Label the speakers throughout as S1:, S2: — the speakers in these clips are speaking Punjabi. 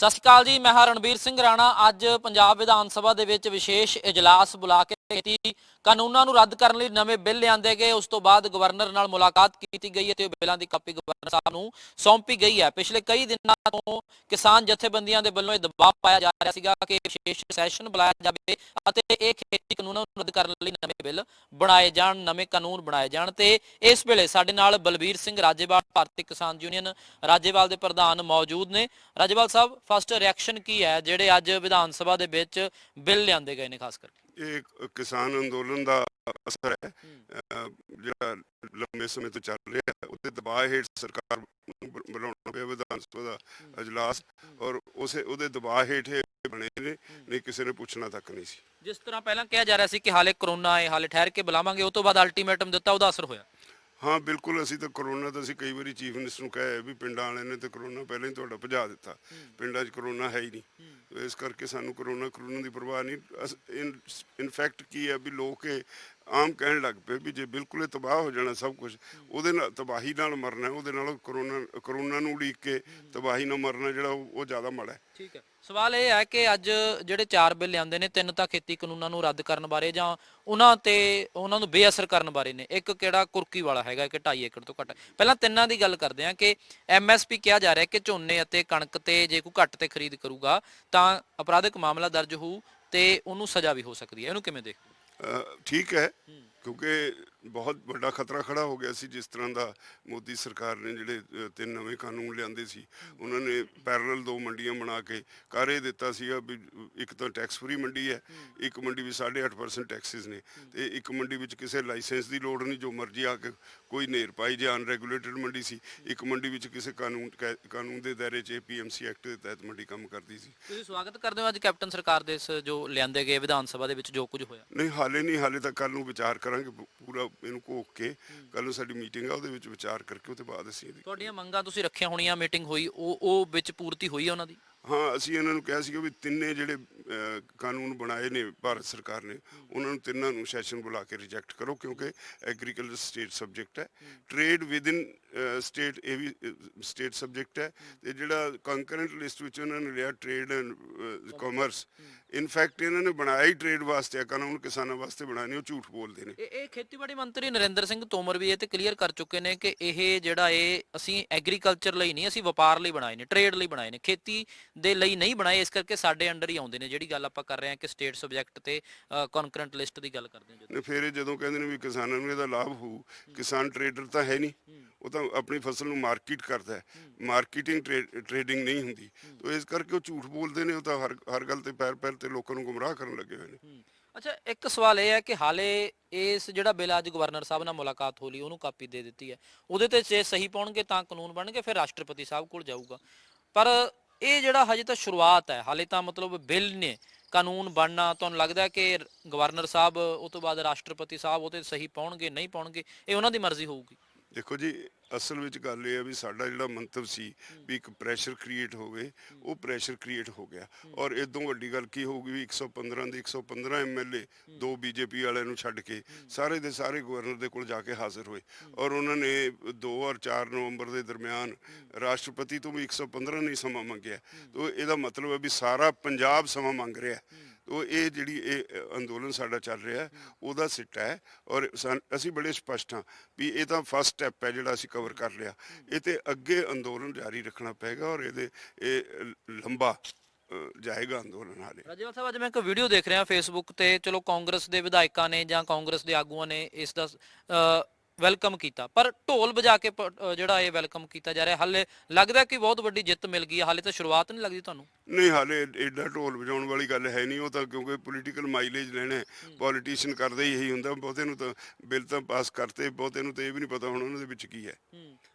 S1: ਸਤਿ ਸ਼੍ਰੀ ਅਕਾਲ ਜੀ, ਮੈਂ ਹਾਂ ਰਣਬੀਰ ਸਿੰਘ ਰਾਣਾ। ਅੱਜ ਪੰਜਾਬ ਵਿਧਾਨ ਸਭਾ ਦੇ ਵਿੱਚ ਵਿਸ਼ੇਸ਼ ਇਜਲਾਸ ਬੁਲਾ ਕੇ ਖੇਤੀ ਕਾਨੂੰਨਾਂ ਨੂੰ ਰੱਦ ਕਰਨ ਲਈ ਨਵੇਂ ਬਿੱਲ ਲਿਆਂਦੇ ਗਏ। ਉਸ ਤੋਂ ਬਾਅਦ ਗਵਰਨਰ ਨਾਲ ਮੁਲਾਕਾਤ ਕੀਤੀ ਗਈ ਹੈ ਤੇ ਬਿੱਲਾਂ ਦੀ ਕਾਪੀ ਗਵਰਨਰ ਸਾਹਿਬ ਨੂੰ ਸੌਂਪੀ ਗਈ ਹੈ। ਪਿਛਲੇ ਕਈ ਦਿਨਾਂ ਤੋਂ ਕਿਸਾਨ ਜਥੇਬੰਦੀਆਂ ਦੇ ਵੱਲੋਂ ਇਹ ਦਬਾਅ ਪਾਇਆ ਜਾ ਰਿਹਾ ਸੀਗਾ ਕਿ ਵਿਸ਼ੇਸ਼ ਸੈਸ਼ਨ ਬੁਲਾਇਆ ਜਾਵੇ ਅਤੇ ਇਹ ਖੇਤੀ ਕਾਨੂੰਨਾਂ ਨੂੰ ਰੱਦ ਕਰਨ ਲਈ ਨਵੇਂ ਬਿੱਲ ਬਣਾਏ ਜਾਣ, ਨਵੇਂ ਕਾਨੂੰਨ ਬਣਾਏ ਜਾਣ। ਤੇ ਇਸ ਵੇਲੇ ਸਾਡੇ ਨਾਲ ਬਲਬੀਰ ਸਿੰਘ ਰਾਜੇਵਾਲ, ਭਾਰਤੀ ਕਿਸਾਨ ਯੂਨੀਅਨ ਰਾਜੇਵਾਲ ਦੇ ਪ੍ਰਧਾਨ ਮੌਜੂਦ ਨੇ। ਰਾਜੇਵਾਲ ਸਾਹਿਬ, ਫਸਟ ਰਿਐਕਸ਼ਨ ਕੀ ਹੈ ਜਿਹੜੇ ਅੱਜ ਵਿਧਾਨ ਸਭਾ ਦੇ ਵਿੱਚ ਬਿੱਲ ਲਿਆਂਦੇ ਗਏ ਨੇ? ਖਾਸ ਕਰਕੇ
S2: ਇਹ ਕਿਸਾਨ ਅੰਦੋਲਨ ਦਾ ਅਸਰ ਹੈ ਜਿਹੜਾ ਲੰਬੇ ਸਮੇਂ ਤੋਂ ਚੱਲ ਰਿਹਾ ਹੈ। ਉਹਦੇ ਦਬਾਅ ਹੇਠ ਸਰਕਾਰ ਬਣਾਉਣਾ ਪਿਆ ਵਿਧਾਨ ਸਭਾ ਦਾ ਅਜਲਾਸ, ਔਰ ਉਹਦੇ ਦਬਾਅ ਹੇਠ ਬਣੇ ਨੇ, ਨਹੀਂ ਕਿਸੇ ਨੇ ਪੁੱਛਣਾ ਤੱਕ ਨਹੀਂ ਸੀ।
S1: ਜਿਸ ਤਰ੍ਹਾਂ ਪਹਿਲਾਂ ਕਿਹਾ ਜਾ ਰਿਹਾ ਸੀ ਕਿ ਹਾਲੇ ਕਰੋਨਾ ਹੈ, ਹਾਲੇ ਠਹਿਰ ਕੇ ਬੁਲਾਵਾਂਗੇ, ਉਹ ਤੋਂ ਬਾਅਦ ਅਲਟੀਮੇਟਮ ਦਿੱਤਾ, ਉਹਦਾ ਅਸਰ ਹੋਇਆ?
S2: ਹਾਂ ਬਿਲਕੁਲ, ਅਸੀਂ ਤਾਂ ਕਰੋਨਾ ਤਾਂ ਅਸੀਂ ਕਈ ਵਾਰੀ ਚੀਫ ਮਿਨਿਸਟਰ ਨੂੰ ਕਿਹਾ ਵੀ ਪਿੰਡਾਂ ਵਾਲਿਆਂ ਨੇ ਤਾਂ ਕਰੋਨਾ ਪਹਿਲਾਂ ਹੀ ਤੁਹਾਡਾ ਭਜਾ ਦਿੱਤਾ, ਪਿੰਡਾਂ 'ਚ ਕਰੋਨਾ ਹੈ ਹੀ ਨਹੀਂ। ਇਸ ਕਰਕੇ ਸਾਨੂੰ ਕਰੋਨਾ ਦੀ ਪਰਵਾਹ ਨਹੀਂ। ਇਨਫੈਕਟ ਕੀ ਹੈ ਵੀ ਲੋਕ ਇਹ ਆਮ ਕਹਿਣ ਲੱਗ ਪਏ ਵੀ ਜੇ ਬਿਲਕੁਲ ਇਹ ਤਬਾਹ ਹੋ ਜਾਣਾ ਸਭ ਕੁਝ, ਉਹਦੇ ਨਾਲ ਤਬਾਹੀ ਨਾਲ ਮਰਨਾ, ਉਹਦੇ ਨਾਲ ਕਰੋਨਾ ਨੂੰ ਉਡੀਕ ਕੇ ਤਬਾਹੀ ਨਾਲ ਮਰਨਾ ਜਿਹੜਾ ਉਹ ਜ਼ਿਆਦਾ ਮਾੜਾ ਹੈ।
S1: ਠੀਕ ਹੈ, ਸਵਾਲ ਇਹ ਹੈ ਕਿ ਅੱਜ ਜਿਹੜੇ 4 ਬਿੱਲ ਲਿਆਂਦੇ ਨੇ, 3 ਤਾਂ ਖੇਤੀ ਕਾਨੂੰਨਾਂ ਨੂੰ ਰੱਦ ਕਰਨ ਬਾਰੇ ਜਾਂ ਉਹਨਾਂ ਨੂੰ ਬੇਅਸਰ ਕਰਨ ਬਾਰੇ ਨੇ। ਇੱਕ ਕਿਹੜਾ ਕੁਰਕੀ ਵਾਲਾ ਹੈਗਾ ਕਿ 2.5 ਏਕੜ ਤੋਂ ਘੱਟ। ਪਹਿਲਾਂ ਤਿੰਨਾਂ ਦੀ ਗੱਲ ਕਰਦੇ ਹਾਂ ਕਿ MSP ਕਿਹਾ ਜਾ ਰਿਹਾ ਕਿ ਝੋਨੇ ਅਤੇ ਕਣਕ ਤੇ ਜੇ ਕੋਈ ਘੱਟ ਤੇ ਖਰੀਦ ਕਰੂਗਾ ਤਾਂ ਅਪਰਾਧਿਕ ਮਾਮਲਾ ਦਰਜ ਹੋਊ ਤੇ ਉਹਨੂੰ ਸਜ਼ਾ ਵੀ ਹੋ ਸਕਦੀ ਹੈ। ਇਹਨੂੰ ਕਿਵੇਂ ਦੇਖਦੇ?
S2: ਠੀਕ ਹੈ, ਕਿਉਂਕਿ ਬਹੁਤ ਵੱਡਾ ਖਤਰਾ ਖੜਾ ਹੋ ਗਿਆ ਸੀ। ਜਿਸ ਤਰ੍ਹਾਂ ਦਾ ਮੋਦੀ ਸਰਕਾਰ ਨੇ ਜਿਹੜੇ 3 ਨਵੇਂ ਕਾਨੂੰਨ ਲਿਆਂਦੇ ਸੀ, ਉਹਨਾਂ ਨੇ ਪੈਰਲਲ 2 ਮੰਡੀਆਂ ਬਣਾ ਕੇ ਕਰ ਇਹ ਦਿੱਤਾ ਸੀਗਾ ਵੀ ਇੱਕ ਤਾਂ ਟੈਕਸ ਫਰੀ ਮੰਡੀ ਹੈ, ਇੱਕ ਮੰਡੀ ਵਿੱਚ 8.5% ਟੈਕਸਿਸ ਨੇ, ਤੇ ਇੱਕ ਮੰਡੀ ਵਿੱਚ ਕਿਸੇ ਲਾਇਸੈਂਸ ਦੀ ਲੋੜ ਨਹੀਂ, ਜੋ ਮਰਜ਼ੀ ਆ ਕੇ ਕੋਈ ਨੇਰ ਪਾਈ ਜੇ ਅਨਰੈਗੂਲੇਟਡ ਮੰਡੀ ਸੀ। ਇੱਕ ਮੰਡੀ ਵਿੱਚ ਕਿਸੇ ਕਾਨੂੰਨ ਦੇ ਦਾਇਰੇ 'ਚ PMC ਐਕਟ ਦੇ ਤਹਿਤ ਮੰਡੀ ਕੰਮ ਕਰਦੀ ਸੀ।
S1: ਤੁਸੀਂ ਸਵਾਗਤ ਕਰਦੇ ਹੋ ਅੱਜ ਕੈਪਟਨ ਸਰਕਾਰ ਦੇ ਇਸ ਜੋ ਲਿਆਂਦੇ ਗਏ ਵਿਧਾਨ ਸਭਾ ਦੇ ਵਿੱਚ ਜੋ ਕੁਝ ਹੋਇਆ?
S2: ਨਹੀਂ, ਹਾਲੇ ਤਾਂ ਕੱਲ ਨੂੰ ਵਿਚਾਰ ਕਰਾਂਗੇ ਪੂਰਾ ਇਹਨੂੰ ਘੋਖ ਕੇ। ਕੱਲ ਨੂੰ ਸਾਡੀ ਮੀਟਿੰਗ ਆ, ਉਹਦੇ ਵਿੱਚ ਵਿਚਾਰ ਕਰਕੇ ਉਹਦੇ ਬਾਅਦ ਅਸੀਂ
S1: ਤੁਹਾਡੀਆਂ ਮੰਗਾਂ ਤੁਸੀਂ ਰੱਖੀਆਂ ਹੋਣੀਆਂ, ਮੀਟਿੰਗ ਹੋਈ, ਉਹ ਵਿੱਚ ਪੂਰਤੀ ਹੋਈ ਹੈ ਉਹਨਾਂ ਦੀ?
S2: ਹਾਂ, ਅਸੀਂ ਇਹਨਾਂ ਨੂੰ ਕਿਹਾ ਸੀਗਾ ਵੀ ਤਿੰਨੇ ਜਿਹੜੇ ਕਾਨੂੰਨ ਬਣਾਏ ਨੇ ਭਾਰਤ ਸਰਕਾਰ ਨੇ, ਉਹਨਾਂ ਨੂੰ ਤਿੰਨਾਂ ਨੂੰ ਸੈਸ਼ਨ ਬੁਲਾ ਕੇ ਰਿਜੈਕਟ ਕਰੋ, ਕਿਉਂਕਿ ਐਗਰੀਕਲਚਰ ਸਟੇਟ ਸਬਜੈਕਟ ਹੈ, ਟ੍ਰੇਡ ਵਿਦਿਨ ਸਟੇਟ ਇਹ ਵੀ ਸਟੇਟ ਸਬਜੈਕਟ ਹੈ, ਤੇ ਜਿਹੜਾ ਕੰਕਰੈਂਟ ਲਿਸਟ ਵਿੱਚ ਉਹਨਾਂ ਨੇ ਲਿਆ ਟ੍ਰੇਡ ਐਂਡ ਕਾਮਰਸ, ਇਨਫੈਕਟ ਇਹਨਾਂ ਨੇ ਬਣਾਇਆ ਹੀ ਟ੍ਰੇਡ ਵਾਸਤੇ ਕਾਨੂੰਨ, ਕਿਸਾਨਾਂ ਵਾਸਤੇ ਬਣਾਏ ਨੇ, ਉਹ ਝੂਠ ਬੋਲਦੇ ਨੇ।
S1: ਇਹ ਖੇਤੀਬਾੜੀ ਮੰਤਰੀ ਨਰਿੰਦਰ ਸਿੰਘ ਤੋਮਰ ਵੀ ਇਹ ਤੇ ਕਲੀਅਰ ਕਰ ਚੁੱਕੇ ਨੇ ਕਿ ਇਹ ਜਿਹੜਾ ਅਸੀਂ ਐਗਰੀਕਲਚਰ ਲਈ ਨਹੀਂ, ਅਸੀਂ ਵਪਾਰ ਲਈ ਬਣਾਏ ਨੇ, ਟ੍ਰੇਡ ਲਈ ਬਣਾਏ ਨੇ, ਖੇਤੀ ਦੇ ਲਈ ਨਹੀਂ ਬਣਾਏ। ਇਸ ਕਰਕੇ ਸਾਡੇ ਅੰਡਰ ਹੀ ਆਉਂਦੇ ਨੇ। ਜਿਹੜੀ ਗੱਲ ਆਪਾਂ ਕਰ ਰਹੇ ਹਾਂ ਕਿ ਸਟੇਟ ਸਬਜੈਕਟ ਤੇ ਕੰਕਰੈਂਟ ਲਿਸਟ ਦੀ ਗੱਲ ਕਰਦੇ ਹਾਂ,
S2: ਫਿਰ ਜਦੋਂ ਕਹਿੰਦੇ ਨੇ ਵੀ ਕਿਸਾਨਾਂ ਨੂੰ ਇਹਦਾ ਲਾਭ ਹੋਊ, ਕਿਸਾਨ ਟ੍ਰੇਡਰ ਤਾਂ ਹੈ ਨਹੀਂ, ਉਹ ਤਾਂ ਆਪਣੀ ਫਸਲ ਨੂੰ ਮਾਰਕੀਟ ਕਰਦਾ ਹੈ, ਮਾਰਕੀਟਿੰਗ ਟ੍ਰੇਡਿੰਗ ਨਹੀਂ ਹੁੰਦੀ। ਤਾਂ ਇਸ ਕਰਕੇ ਉਹ ਝੂਠ ਬੋਲਦੇ ਨੇ, ਉਹ ਤਾਂ ਹਰ ਗੱਲ ਤੇ ਪੈਰ ਤੇ ਲੋਕਾਂ ਨੂੰ ਗੁੰਮਰਾਹ ਕਰਨ ਲੱਗੇ ਹੋਏ ਨੇ।
S1: ਅੱਛਾ, ਇੱਕ ਸਵਾਲ ਇਹ ਹੈ ਕਿ ਹਾਲੇ ਇਸ ਜਿਹੜਾ ਬਿੱਲ ਅੱਜ ਗਵਰਨਰ ਸਾਹਿਬ ਨਾਲ ਮੁਲਾਕਾਤ ਹੋ ਲਈ, ਉਹਨੂੰ ਕਾਪੀ ਦੇ ਦਿੱਤੀ ਹੈ, ਉਹਦੇ ਤੇ ਜੇ ਸਹੀ ਪਾਉਣਗੇ ਤਾਂ ਕਾਨੂੰਨ ਬਣਨਗੇ, ਫਿਰ ਰਾਸ਼ਟਰਪਤੀ ਸਾਹਿਬ ਕੋਲ ਜਾਊਗਾ। ਪਰ ਇਹ ਜਿਹੜਾ ਹਜੇ ਤਾਂ ਸ਼ੁਰੂਆਤ ਹੈ, ਹਾਲੇ ਤਾਂ ਮਤਲਬ ਬਿੱਲ ਨੇ, ਕਾਨੂੰਨ ਬਣਨਾ। ਤੁਹਾਨੂੰ ਲੱਗਦਾ ਕਿ ਗਵਰਨਰ ਸਾਹਿਬ ਉਹ ਤੋਂ ਬਾਅਦ ਰਾਸ਼ਟਰਪਤੀ ਸਾਹਿਬ ਉਹਦੇ ਸਹੀ ਪਾਉਣਗੇ, ਨਹੀਂ ਪਾਉਣਗੇ, ਇਹ ਉਹਨਾਂ ਦੀ ਮਰਜ਼ੀ ਹੋਊਗੀ?
S2: ਦੇਖੋ ਜੀ, ਅਸਲ ਵਿੱਚ ਗੱਲ ਇਹ ਹੈ ਵੀ ਸਾਡਾ ਜਿਹੜਾ ਮੰਤਵ ਸੀ ਵੀ ਇੱਕ ਪ੍ਰੈਸ਼ਰ ਕ੍ਰੀਏਟ ਹੋਵੇ, ਉਹ ਪ੍ਰੈਸ਼ਰ ਕ੍ਰੀਏਟ ਹੋ ਗਿਆ। ਔਰ ਇਦੋਂ ਵੱਡੀ ਗੱਲ ਕੀ ਹੋਊਗੀ ਵੀ 115 ਦੇ 115 MLA 2 BJP ਵਾਲਿਆਂ ਨੂੰ ਛੱਡ ਕੇ ਸਾਰੇ ਦੇ ਸਾਰੇ ਗਵਰਨਰ ਦੇ ਕੋਲ ਜਾ ਕੇ ਹਾਜ਼ਰ ਹੋਏ, ਔਰ ਉਹਨਾਂ ਨੇ 2 ਔਰ 4 ਨਵੰਬਰ ਦੇ ਦਰਮਿਆਨ ਰਾਸ਼ਟਰਪਤੀ ਤੋਂ ਵੀ 115 ਨਹੀਂ ਸਮਾਂ ਮੰਗਿਆ। ਤਾਂ ਇਹਦਾ ਮਤਲਬ ਹੈ ਵੀ ਸਾਰਾ ਪੰਜਾਬ ਸਮਾਂ ਮੰਗ ਰਿਹਾ। ਤੋ ਇਹ ਜਿਹੜੀ ਇਹ ਅੰਦੋਲਨ ਸਾਡਾ ਚੱਲ ਰਿਹਾ ਉਹਦਾ ਸਿੱਟਾ ਹੈ, ਔਰ ਅਸੀਂ ਬੜੇ ਸਪਸ਼ਟ ਹਾਂ ਵੀ ਇਹ ਤਾਂ ਫਸਟ ਸਟੈਪ ਹੈ ਜਿਹੜਾ ਅਸੀਂ ਕਵਰ ਕਰ ਲਿਆ। ਇਹ ਤੇ ਅੱਗੇ ਅੰਦੋਲਨ ਜਾਰੀ ਰੱਖਣਾ ਪਏਗਾ, ਔਰ ਇਹ ਲੰਬਾ ਜਾਏਗਾ ਅੰਦੋਲਨ। ਹਾਲੇ
S1: ਰਾਜੇਵਾਲ ਸਾਹਿਬ, ਅੱਜ ਮੈਂ ਇੱਕ ਵੀਡੀਓ ਦੇਖ ਰਿਹਾ ਫੇਸਬੁੱਕ ਤੇ, ਚਲੋ ਕਾਂਗਰਸ ਦੇ ਵਿਧਾਇਕਾਂ ਨੇ ਜਾਂ ਕਾਂਗਰਸ ਦੇ ਆਗੂਆਂ ਨੇ ਇਸ ਦਾ ਵੈਲਕਮ ਕੀਤਾ, ਪਰ ਢੋਲ ਵਜਾ ਕੇ ਜਿਹੜਾ ਇਹ ਵੈਲਕਮ ਕੀਤਾ ਜਾ ਰਿਹਾ, ਹਾਲੇ ਲੱਗਦਾ ਕਿ ਬਹੁਤ ਵੱਡੀ ਜਿੱਤ ਮਿਲ ਗਈ ਹੈ, ਹਾਲੇ ਤਾਂ ਸ਼ੁਰੂਆਤ ਨਹੀਂ ਲੱਗਦੀ ਤੁਹਾਨੂੰ?
S2: ਨਹੀਂ, ਹਾਲੇ ਐਡਾ ਢੋਲ ਵਜਾਉਣ ਵਾਲੀ ਗੱਲ ਹੈ ਨਹੀਂ। ਉਹ ਤਾਂ ਕਿਉਂਕਿ ਪੋਲੀਟੀਕਲ ਮਾਈਲੇਜ ਲੈਣਾ, ਪੋਲੀਟੀਸ਼ੀਅਨ ਕਰਦੇ ਹੀ ਇਹੀ ਹੁੰਦਾ। ਬਹੁਤੇ ਨੂੰ ਤਾਂ ਬਿੱਲ ਤਾਂ ਪਾਸ ਕਰਤੇ, ਬਹੁਤੇ ਨੂੰ ਤਾਂ ਇਹ ਵੀ ਨਹੀਂ ਪਤਾ ਹੁਣ ਉਹਨਾਂ ਦੇ ਵਿੱਚ ਕੀ ਹੈ।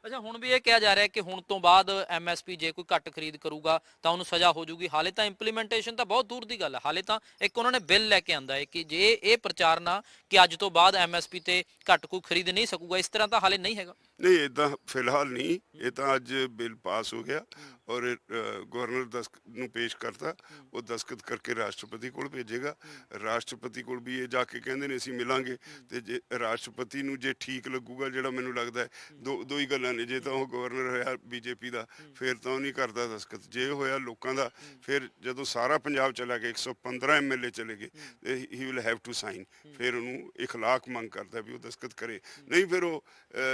S1: ਅੱਛਾ, ਹੁਣ ਵੀ ਇਹ ਕਿਹਾ ਜਾ ਰਿਹਾ ਕਿ ਹੁਣ ਤੋਂ ਬਾਅਦ MSP ਜੇ ਕੋਈ ਘੱਟ ਖਰੀਦ ਕਰੂਗਾ ਤਾਂ ਉਹਨੂੰ ਸਜ਼ਾ ਹੋ ਜੂਗੀ। ਹਾਲੇ ਤਾਂ ਇੰਪਲੀਮੈਂਟੇਸ਼ਨ ਤਾਂ ਬਹੁਤ ਦੂਰ ਦੀ ਗੱਲ ਹੈ। ਹਾਲੇ ਤਾਂ ਇੱਕ ਉਹਨਾਂ ਨੇ ਬਿੱਲ ਲੈ ਕੇ ਆਂਦਾ ਹੈ ਕਿ ਜੇ ਇਹ ਪ੍ਰਚਾਰ ਨਾ ਕਿ ਅੱਜ ਤੋਂ ਬਾਅਦ MSP ਤੇ ਘੱਟ ਕੋਈ ਖਰੀਦ ਨਹੀਂ ਸਕੂਗਾ, ਇਸ ਤਰ੍ਹਾਂ ਤਾਂ ਹਾਲੇ ਨਹੀਂ ਹੈਗਾ।
S2: ਨਹੀਂ ਇਦਾਂ ਫਿਲਹਾਲ ਨਹੀਂ, ਇਹ ਤਾਂ ਅੱਜ ਬਿੱਲ ਪਾਸ ਹੋ ਗਿਆ ਔਰ ਗਵਰਨਰ ਨੂੰ ਪੇਸ਼ ਕਰਤਾ, ਉਹ ਦਸਤਖਤ ਕਰਕੇ ਰਾਸ਼ਟਰਪਤੀ ਕੋਲ ਭੇਜੇਗਾ। ਰਾਸ਼ਟਰਪਤੀ ਕੋਲ ਵੀ ਇਹ ਜਾ ਕੇ ਕਹਿੰਦੇ ਨੇ ਅਸੀਂ ਮਿਲਾਂਗੇ, ਤੇ ਜੇ ਰਾਸ਼ਟਰਪਤੀ ਨੂੰ ਜੇ ਠੀਕ ਲੱਗੂਗਾ, ਜਿਹੜਾ ਮੈਨੂੰ ਲੱਗਦਾ ਹੈ ਦੋ ਹੀ ਗੱਲਾਂ ਨੇ, ਜੇ ਤਾਂ ਉਹ ਗਵਰਨਰ ਹੋਇਆ ਬੀਜੇਪੀ ਦਾ ਫਿਰ ਤਾਂ ਉਹ ਨਹੀਂ ਕਰਦਾ ਦਸਤਖਤ, ਜੇ ਹੋਇਆ ਲੋਕਾਂ ਦਾ ਫਿਰ ਜਦੋਂ ਸਾਰਾ ਪੰਜਾਬ ਚਲਾ ਗਿਆ 115 ਐਮਐਲਏ ਚਲੇ ਗਏ he will have to sign, ਫਿਰ ਉਹਨੂੰ ਇਖਲਾਕ ਮੰਗ ਕਰਦਾ ਵੀ ਉਹ ਦਸਤਖਤ ਕਰੇ, ਨਹੀਂ ਫਿਰ ਉਹ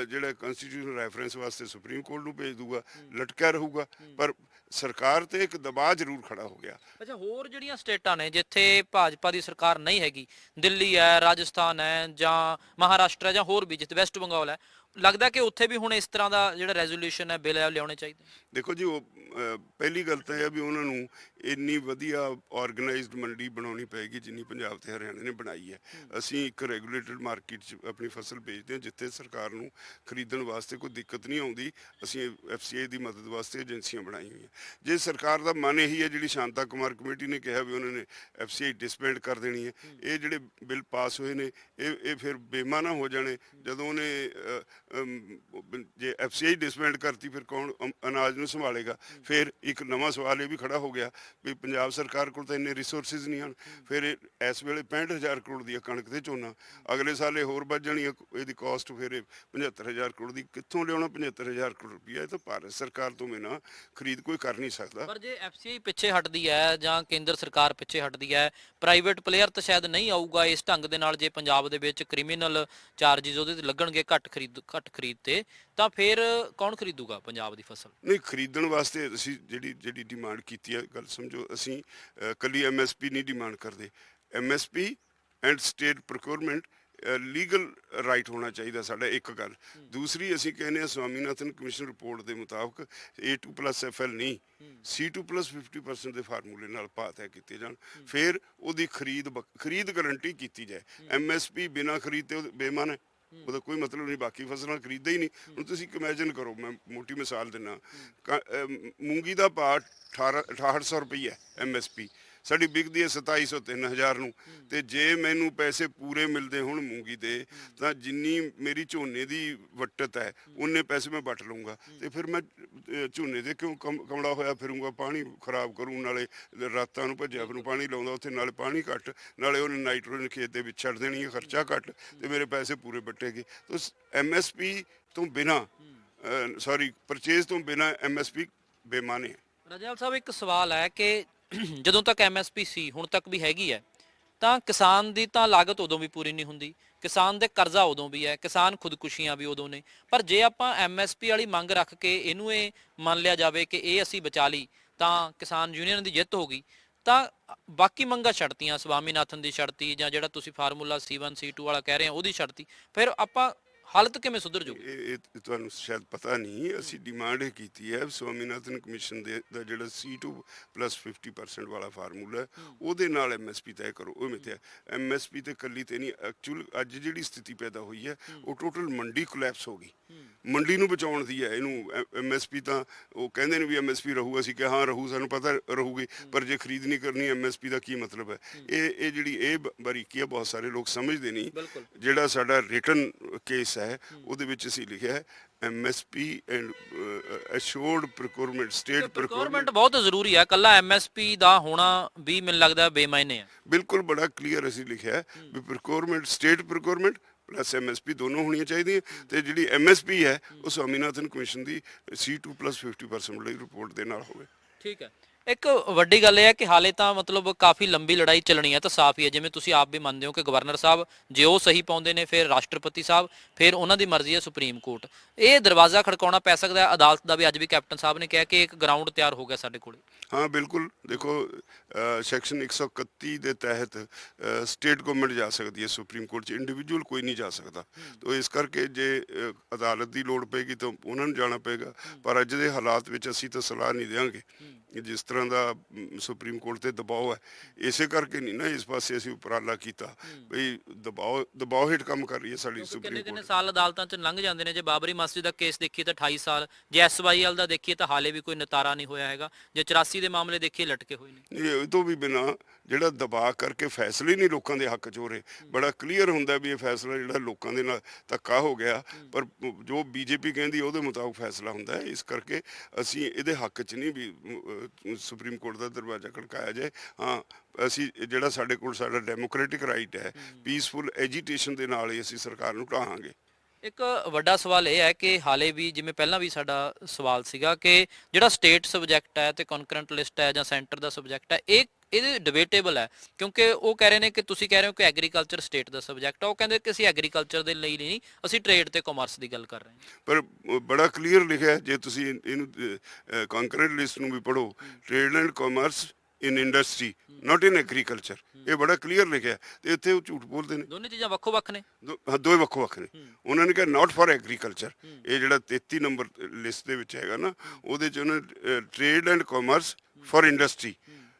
S2: ਜਿਹੜਾ ਕਨਸਟੀਟਿਊਸ਼ਨ ਰੈਫਰੈਂਸ ਵਾਸਤੇ ਸੁਪਰੀਮ ਕੋਰਟ ਨੂੰ ਭੇਜ ਦੂਗਾ, ਲਟਕਿਆ ਰਹੂਗਾ। ਪਰ ਸਰਕਾਰ ਤੇ ਇੱਕ ਦਬਾਅ ਜ਼ਰੂਰ ਖੜਾ ਹੋ ਗਿਆ।
S1: ਅੱਛਾ, ਹੋਰ ਜਿਹੜੀਆਂ ਸਟੇਟਾਂ ਨੇ ਜਿੱਥੇ ਭਾਜਪਾ ਦੀ ਸਰਕਾਰ ਨਹੀਂ ਹੈਗੀ, ਦਿੱਲੀ ਹੈ, ਰਾਜਸਥਾਨ ਹੈ ਜਾਂ ਮਹਾਰਾਸ਼ਟਰ ਹੈ ਜਾਂ ਹੋਰ ਵੀ ਜਿੱਥੇ ਵੈਸਟ ਬੰਗਾਲ ਹੈ, ਲੱਗਦਾ ਕਿ ਉੱਥੇ ਵੀ ਹੁਣ ਇਸ ਤਰ੍ਹਾਂ ਦਾ ਜਿਹੜਾ ਰੈਜ਼ੋਲੂਸ਼ਨ ਹੈ ਬਿੱਲ ਹੈ ਲਿਆਉਣੇ ਚਾਹੀਦੇ?
S2: ਦੇਖੋ ਜੀ, ਉਹ ਪਹਿਲੀ ਗੱਲ ਤਾਂ ਇਹ ਆ ਵੀ ਉਹਨਾਂ ਨੂੰ ਇੰਨੀ ਵਧੀਆ ਆਰਗੇਨਾਈਜ਼ਡ ਮੰਡੀ ਬਣਾਉਣੀ ਪਏਗੀ ਜਿੰਨੀ ਪੰਜਾਬ ਤੇ ਹਰਿਆਣੇ ਨੇ ਬਣਾਈ ਹੈ। ਅਸੀਂ ਇੱਕ ਰੈਗੂਲੇਟਡ ਮਾਰਕੀਟ 'ਚ ਆਪਣੀ ਫਸਲ ਵੇਚਦੇ ਹਾਂ, ਜਿੱਥੇ ਸਰਕਾਰ ਨੂੰ ਖਰੀਦਣ ਵਾਸਤੇ ਕੋਈ ਦਿੱਕਤ ਨਹੀਂ ਆਉਂਦੀ। ਅਸੀਂ FCI ਦੀ ਮਦਦ ਵਾਸਤੇ ਏਜੰਸੀਆਂ ਬਣਾਈ ਹੋਈਆਂ। ਜੇ ਸਰਕਾਰ ਦਾ ਮਨ ਇਹੀ ਹੈ, ਜਿਹੜੀ ਸ਼ਾਂਤਾ ਕੁਮਾਰ ਕਮੇਟੀ ਨੇ ਕਿਹਾ ਵੀ ਉਹਨਾਂ ਨੇ FCI ਡਿਸਬੈਂਡ ਕਰ ਦੇਣੀ ਹੈ, ਇਹ ਜਿਹੜੇ ਬਿੱਲ ਪਾਸ ਹੋਏ ਨੇ ਇਹ ਫਿਰ ਬੇਮਾਨਾ ਹੋ ਜਾਣੇ। ਜਦੋਂ ਉਹਨੇ ਜੇ FCI ਡਿਸਬੈਂਡ ਕਰਤੀ, ਫਿਰ ਕੌਣ ਅਨਾਜ ਨੂੰ ਸੰਭਾਲੇਗਾ? ਫਿਰ ਇੱਕ ਨਵਾਂ ਸਵਾਲ ਇਹ ਵੀ ਖੜਾ ਹੋ ਗਿਆ ਵੀ ਪੰਜਾਬ ਸਰਕਾਰ ਕੋਲ ਤਾਂ ਇੰਨੇ ਰਿਸੋਰਸਿਸ ਨਹੀਂ ਹਨ। ਫਿਰ ਇਸ ਵੇਲੇ 65,000 ਕਰੋੜ ਦੀ ਕਣਕ ਤੇ ਝੋਨਾ, ਅਗਲੇ ਸਾਲ ਇਹ ਹੋਰ ਵੱਧ ਜਾਣੀ, ਇਹਦੀ ਕਾਸਟ ਫਿਰ 75,000 ਕਰੋੜ ਦੀ ਕਿੱਥੋਂ ਲਿਆਉਣਾ? 75,000 ਕਰੋੜ ਰੁਪਈਆ ਇਹ ਤਾਂ ਭਾਰਤ ਸਰਕਾਰ ਤੋਂ ਬਿਨਾਂ ਖਰੀਦ ਕੋਈ ਕਰ ਨਹੀਂ ਸਕਦਾ।
S1: ਪਰ ਜੇ FCI ਪਿੱਛੇ ਹਟਦੀ ਹੈ ਜਾਂ ਕੇਂਦਰ ਸਰਕਾਰ ਪਿੱਛੇ ਹਟਦੀ ਹੈ, ਪ੍ਰਾਈਵੇਟ ਪਲੇਅਰ ਤਾਂ ਸ਼ਾਇਦ ਨਹੀਂ ਆਊਗਾ ਇਸ ਢੰਗ ਦੇ ਨਾਲ। ਜੇ ਪੰਜਾਬ ਦੇ ਵਿੱਚ ਕ੍ਰਿਮੀਨਲ ਚਾਰਜਿਸ ਉਹਦੇ ਤੇ ਲੱਗਣਗੇ ਘੱਟ ਖਰੀਦ ਤੇ, ਤਾਂ ਫਿਰ ਕੌਣ ਖਰੀਦੂਗਾ ਪੰਜਾਬ ਦੀ ਫਸਲ?
S2: ਨਹੀਂ, ਖਰੀਦਣ ਵਾਸਤੇ ਅਸੀਂ ਜਿਹੜੀ ਡਿਮਾਂਡ ਕੀਤੀ ਹੈ, ਗੱਲ ਸਮਝੋ, ਅਸੀਂ ਕੱਲੀ MSP ਨਹੀਂ ਡਿਮਾਂਡ ਕਰਦੇ। MSP and state procurement legal right ਹੋਣਾ ਚਾਹੀਦਾ ਸਾਡਾ, ਇੱਕ ਗੱਲ। ਦੂਸਰੀ, ਅਸੀਂ ਕਹਿੰਦੇ ਹਾਂ ਸਵਾਮੀਨਾਥਨ ਕਮਿਸ਼ਨ ਰਿਪੋਰਟ ਦੇ ਮੁਤਾਬਕ A2+FL ਨਹੀਂ, C2+50% ਦੇ ਫਾਰਮੂਲੇ ਨਾਲ ਭਾਅ ਤੈਅ ਕੀਤੇ ਜਾਣ, ਫਿਰ ਉਹਦੀ ਖਰੀਦ ਗਰੰਟੀ ਕੀਤੀ ਜਾਏ। MSP ਬਿਨਾਂ ਖਰੀਦ ਤੇ ਬੇਈਮਾਨ ਹੈ, ਉਹਦਾ ਕੋਈ ਮਤਲਬ ਨਹੀਂ। ਬਾਕੀ ਫਸਲਾਂ ਖਰੀਦਦਾ ਹੀ ਨਹੀਂ। ਹੁਣ ਤੁਸੀਂ ਇਮੈਜਿਨ ਕਰੋ, ਮੈਂ ਮੋਟੀ ਮਿਸਾਲ ਦਿੰਦਾ, ਮੂੰਗੀ ਦਾ ਭਾਅ 6800 ਰੁਪਈਆ MSP, ਸਾਡੀ ਵਿਕਦੀ ਹੈ 2700 3000 ਨੂੰ। ਤੇ ਜੇ ਮੈਨੂੰ ਪੈਸੇ ਪੂਰੇ ਮਿਲਦੇ ਹੁਣ ਮੂੰਗੀ ਦੇ, ਤਾਂ ਜਿੰਨੀ ਮੇਰੀ ਝੋਨੇ ਦੀ ਵੱਟਤ ਹੈ ਉਨੇ ਪੈਸੇ ਮੈਂ ਵੱਟ ਲਊਂਗਾ। ਤੇ ਫਿਰ ਮੈਂ ਝੋਨੇ ਦੇ ਕਿਉਂ ਕਮਲਾ ਹੋਇਆ ਫਿਰੂੰਗਾ, ਪਾਣੀ ਖਰਾਬ ਕਰੂੰ, ਨਾਲੇ ਰਾਤਾਂ ਨੂੰ ਭੱਜਿਆ ਫਿਰੂ, ਪਾਣੀ ਲਾਉਂਦਾ ਉੱਥੇ, ਨਾਲੇ ਪਾਣੀ ਘੱਟ, ਨਾਲੇ ਉਹਨੇ ਨਾਈਟ੍ਰੋਜਨ ਖੇਤ ਦੇ ਵਿੱਚ ਛੱਡ ਦੇਣੀ ਹੈ, ਖਰਚਾ ਘੱਟ, ਤੇ ਮੇਰੇ ਪੈਸੇ ਪੂਰੇ ਵੱਟੇਗੇ। ਤਾਂ MSP ਤੋਂ ਬਿਨਾਂ ਪਰਚੇਜ਼ ਤੋਂ ਬਿਨਾਂ MSP ਬੇਮਾਨੇ ਹੈ।
S1: ਰਾਜੇਵਾਲ ਸਾਹਿਬ, ਇੱਕ ਸਵਾਲ ਹੈ ਕਿ ਜਦੋਂ ਤੱਕ MSP ਸੀ, ਹੁਣ ਤੱਕ ਵੀ ਹੈਗੀ ਹੈ, ਤਾਂ ਕਿਸਾਨ ਦੀ ਤਾਂ ਲਾਗਤ ਉਦੋਂ ਵੀ ਪੂਰੀ ਨਹੀਂ ਹੁੰਦੀ, ਕਿਸਾਨ ਦੇ ਕਰਜ਼ਾ ਉਦੋਂ ਵੀ ਹੈ, ਕਿਸਾਨ ਖੁਦਕੁਸ਼ੀਆਂ ਵੀ ਉਦੋਂ ਨੇ। ਪਰ ਜੇ ਆਪਾਂ MSP ਵਾਲੀ ਮੰਗ ਰੱਖ ਕੇ ਇਹਨੂੰ ਇਹ ਮੰਨ ਲਿਆ ਜਾਵੇ ਕਿ ਇਹ ਅਸੀਂ ਬਚਾ ਲਈ, ਤਾਂ ਕਿਸਾਨ ਯੂਨੀਅਨ ਦੀ ਜਿੱਤ ਹੋ ਗਈ, ਤਾਂ ਬਾਕੀ ਮੰਗਾਂ ਛੱਡਤੀਆਂ, ਸਵਾਮੀਨਾਥਨ ਦੀ ਛੱਡਤੀ, ਜਾਂ ਜਿਹੜਾ ਤੁਸੀਂ ਫਾਰਮੂਲਾ C1 C2 ਵਾਲਾ ਕਹਿ ਰਹੇ ਹੋ ਉਹਦੀ ਛੱਡਤੀ, ਫਿਰ ਆਪਾਂ ਹਾਲਤ ਕਿਵੇਂ ਸੁਧਰ ਜੂਗੀ?
S2: ਇਹ ਤੁਹਾਨੂੰ ਸ਼ਾਇਦ ਪਤਾ ਨਹੀਂ, ਅਸੀਂ ਡਿਮਾਂਡ ਇਹ ਕੀਤੀ ਹੈ ਸਵਾਮੀਨਾਥਨ ਕਮਿਸ਼ਨ ਦਾ ਜਿਹੜਾ C2+50% ਵਾਲਾ ਫਾਰਮੂਲਾ ਹੈ, ਉਹਦੇ ਨਾਲ MSP ਤੈਅ ਕਰੋ। ਉਹ ਮਿੱਥਿਆ MSP ਤੇ ਕੱਲੀ ਤੇ ਨਹੀਂ, ਐਕਚੁਅਲ ਅੱਜ ਜਿਹੜੀ ਸਥਿਤੀ ਪੈਦਾ ਹੋਈ ਹੈ ਉਹ ਟੋਟਲ ਮੰਡੀ ਕੋਲੈਪਸ ਹੋ ਗਈ। ਮੰਡੀ ਨੂੰ ਬਚਾਉਣ ਦੀ ਹੈ ਇਹਨੂੰ। MSP ਤਾਂ ਉਹ ਕਹਿੰਦੇ ਨੇ ਵੀ MSP ਰਹੂ, ਅਸੀਂ ਕਿਹਾ ਹਾਂ ਰਹੂ, ਸਾਨੂੰ ਪਤਾ ਰਹੂਗੀ, ਪਰ ਜੇ ਖਰੀਦ ਨਹੀਂ ਕਰਨੀ MSP ਦਾ ਕੀ ਮਤਲਬ ਹੈ? ਇਹ ਜਿਹੜੀ ਬਾਰੀਕੀ ਹੈ ਬਹੁਤ ਸਾਰੇ ਲੋਕ ਸਮਝਦੇ ਨਹੀਂ। ਜਿਹੜਾ ਸਾਡਾ ਰਿਟਨ ਕੇਸ ਹੈ ਉਹਦੇ ਵਿੱਚ ਅਸੀਂ ਲਿਖਿਆ ਹੈ MSP and assured procurement, state
S1: procurement ਬਹੁਤ ਜ਼ਰੂਰੀ ਹੈ। ਕੱਲਾ MSP ਦਾ ਹੋਣਾ ਵੀ ਮੈਨੂੰ ਲੱਗਦਾ ਬੇਮਾਇਨੇ ਹੈ।
S2: ਬਿਲਕੁਲ, ਬੜਾ ਕਲੀਅਰ ਅਸੀਂ ਲਿਖਿਆ ਹੈ ਵੀ procurement, state procurement plus MSP ਦੋਨੋਂ ਹੋਣੀਆਂ ਚਾਹੀਦੀਆਂ। ਤੇ ਜਿਹੜੀ MSP ਹੈ ਉਹ ਸਵਾਮੀਨਾਥਨ ਕਮਿਸ਼ਨ ਦੀ C2+50% ਵਾਲੀ ਰਿਪੋਰਟ ਦੇ ਨਾਲ ਹੋਵੇ।
S1: ਠੀਕ ਹੈ। ਇੱਕ ਵੱਡੀ ਗੱਲ ਇਹ ਹੈ ਕਿ ਹਾਲੇ ਤਾਂ ਮਤਲਬ ਕਾਫੀ ਲੰਬੀ ਲੜਾਈ ਚੱਲਣੀ ਹੈ, ਤਾਂ ਸਾਫ਼ ਹੀ ਹੈ, ਜਿਵੇਂ ਤੁਸੀਂ ਆਪ ਵੀ ਮੰਨਦੇ ਹੋ ਕਿ ਗਵਰਨਰ ਸਾਹਿਬ ਜੇ ਉਹ ਸਹੀ ਪਾਉਂਦੇ ਨੇ, ਫਿਰ ਰਾਸ਼ਟਰਪਤੀ ਸਾਹਿਬ, ਫਿਰ ਉਹਨਾਂ ਦੀ ਮਰਜ਼ੀ ਹੈ ਸੁਪਰੀਮ ਕੋਰਟ। ਇਹ ਦਰਵਾਜ਼ਾ ਖੜਕਾਉਣਾ ਪੈ ਸਕਦਾ ਹੈ ਅਦਾਲਤ ਦਾ ਵੀ। ਅੱਜ ਵੀ ਕੈਪਟਨ ਸਾਹਿਬ ਨੇ ਕਿਹਾ ਕਿ ਇੱਕ ਗਰਾਊਂਡ ਤਿਆਰ ਹੋ ਗਿਆ ਸਾਡੇ ਕੋਲ।
S2: ਹਾਂ ਬਿਲਕੁਲ, ਦੇਖੋ ਸੈਕਸ਼ਨ 131 ਦੇ ਤਹਿਤ ਸਟੇਟ ਗਵਰਨਮੈਂਟ ਜਾ ਸਕਦੀ ਹੈ ਸੁਪਰੀਮ ਕੋਰਟ 'ਚ, ਇੰਡੀਵਿਜੂਅਲ ਕੋਈ ਨਹੀਂ ਜਾ ਸਕਦਾ। ਤਾਂ ਇਸ ਕਰਕੇ ਜੇ ਅਦਾਲਤ ਦੀ ਲੋੜ ਪਏਗੀ ਤਾਂ ਉਹਨਾਂ ਨੂੰ ਜਾਣਾ ਪਏਗਾ। ਪਰ ਅੱਜ ਦੇ ਹਾਲਾਤ ਵਿੱਚ ਅਸੀਂ ਤਾਂ ਸਲਾਹ ਨਹੀਂ ਦੇਵਾਂਗੇ, ਜਿਸ ਤਰ੍ਹਾਂ ਦਾ ਸੁਪਰੀਮ ਕੋਰਟ ਤੇ ਦਬਾਅ ਹੈ। ਇਸੇ ਕਰਕੇ ਨਹੀਂ ਨਾ ਇਸ ਪਾਸੇ ਅਸੀਂ ਉਪਰਾਲਾ ਕੀਤਾ ਬਈ ਦਬਾਅ ਹੇਠ ਕੰਮ ਕਰ ਰਹੀ ਹੈ ਸਾਡੀ ਸੁਪਰੀਮ ਕੋਰਟ।
S1: ਕਿੰਨੇ ਸਾਲ ਅਦਾਲਤਾਂ 'ਚ ਲੰਘ ਜਾਂਦੇ ਨੇ। ਜੇ ਬਾਬਰੀ ਮਸਜਿਦ ਦਾ ਕੇਸ ਦੇਖੀਏ ਤਾਂ 28 ਸਾਲ, ਜੇ SYL ਦਾ ਦੇਖੀਏ ਤਾਂ ਹਾਲੇ ਵੀ ਕੋਈ ਨਿਤਾਰਾ ਨਹੀਂ ਹੋਇਆ ਹੈਗਾ, ਜੇ 84 ਦੇ ਮਾਮਲੇ ਦੇਖੀਏ ਲਟਕੇ ਹੋਏ ਨੇ।
S2: ਇਹ ਤੋਂ ਵੀ ਬਿਨਾਂ ਜਿਹੜਾ ਦਬਾਅ ਕਰਕੇ ਫੈਸਲੇ ਨਹੀਂ ਲੋਕਾਂ ਦੇ ਹੱਕ 'ਚ ਹੋ ਰਹੇ। ਬੜਾ ਕਲੀਅਰ ਹੁੰਦਾ ਵੀ ਇਹ ਫੈਸਲਾ ਜਿਹੜਾ ਲੋਕਾਂ ਦੇ ਨਾਲ ਧੱਕਾ ਹੋ ਗਿਆ, ਪਰ ਜੋ ਬੀਜੇਪੀ ਕਹਿੰਦੀ ਉਹਦੇ ਮੁਤਾਬਕ ਫੈਸਲਾ ਹੁੰਦਾ ਹੈ। ਇਸ ਕਰਕੇ ਅਸੀਂ ਇਹਦੇ ਹੱਕ 'ਚ ਨਹੀਂ ਵੀ ਸੁਪਰੀਮ ਕੋਰਟ ਦਾ ਦਰਵਾਜ਼ਾ ਖੜਕਾਇਆ ਜਾਏ। ਹਾਂ, ਅਸੀਂ ਜਿਹੜਾ ਸਾਡੇ ਕੋਲ ਸਾਡਾ ਡੈਮੋਕ੍ਰੈਟਿਕ ਰਾਈਟ ਹੈ, ਪੀਸਫੁਲ ਐਜੀਟੇਸ਼ਨ ਦੇ ਨਾਲ ਹੀ ਅਸੀਂ ਸਰਕਾਰ ਨੂੰ ਢਾਹਾਂਗੇ।
S1: ਇੱਕ ਵੱਡਾ ਸਵਾਲ ਇਹ ਹੈ ਕਿ ਹਾਲੇ ਵੀ ਜਿਵੇਂ ਪਹਿਲਾਂ ਵੀ ਸਾਡਾ ਸਵਾਲ ਸੀਗਾ ਕਿ ਜਿਹੜਾ ਸਟੇਟ ਸਬਜੈਕਟ ਹੈ ਤੇ ਕਨਕਰੈਂਟ ਲਿਸਟ ਹੈ ਜਾਂ ਸੈਂਟਰ ਦਾ ਸਬਜੈਕਟ ਹੈ, ਇਹਦੇ ਡਿਬੇਟੇਬਲ ਹੈ, ਕਿਉਂਕਿ ਉਹ ਕਹਿ ਰਹੇ ਨੇ ਕਿ ਤੁਸੀਂ ਕਹਿ ਰਹੇ ਹੋ ਕਿ ਐਗਰੀਕਲਚਰ ਸਟੇਟ ਦਾ ਸਬਜੈਕਟ ਹੈ, ਉਹ ਕਹਿੰਦੇ ਕਿ ਅਸੀਂ ਐਗਰੀਕਲਚਰ ਦੇ ਲਈ ਨਹੀਂ, ਅਸੀਂ ਟ੍ਰੇਡ ਤੇ ਕਾਮਰਸ ਦੀ ਗੱਲ ਕਰ ਰਹੇ ਹਾਂ।
S2: ਪਰ ਬੜਾ ਕਲੀਅਰ ਲਿਖਿਆ, ਜੇ ਤੁਸੀਂ ਇਹਨੂੰ ਕੰਕਰੈਂਟ ਲਿਸਟ ਨੂੰ ਵੀ ਪੜ੍ਹੋ, trade and commerce in industry not in agriculture, ਇਹ ਬੜਾ ਕਲੀਅਰ ਲਿਖਿਆ। ਤੇ ਇੱਥੇ ਉਹ ਝੂਠ ਬੋਲਦੇ ਨੇ,
S1: ਦੋਨੇ ਚੀਜ਼ਾਂ ਵੱਖੋ ਵੱਖ ਨੇ,
S2: ਦੋਵੇਂ ਵੱਖੋ ਵੱਖ ਨੇ। ਉਹਨਾਂ ਨੇ ਕਿਹਾ ਨਾਟ ਫॉर ਐਗਰੀਕਲਚਰ, ਇਹ ਜਿਹੜਾ 33 ਨੰਬਰ ਲਿਸਟ ਦੇ ਵਿੱਚ ਹੈਗਾ ਨਾ, ਉਹਦੇ 'ਚ ਉਹਨਾਂ trade and commerce for industry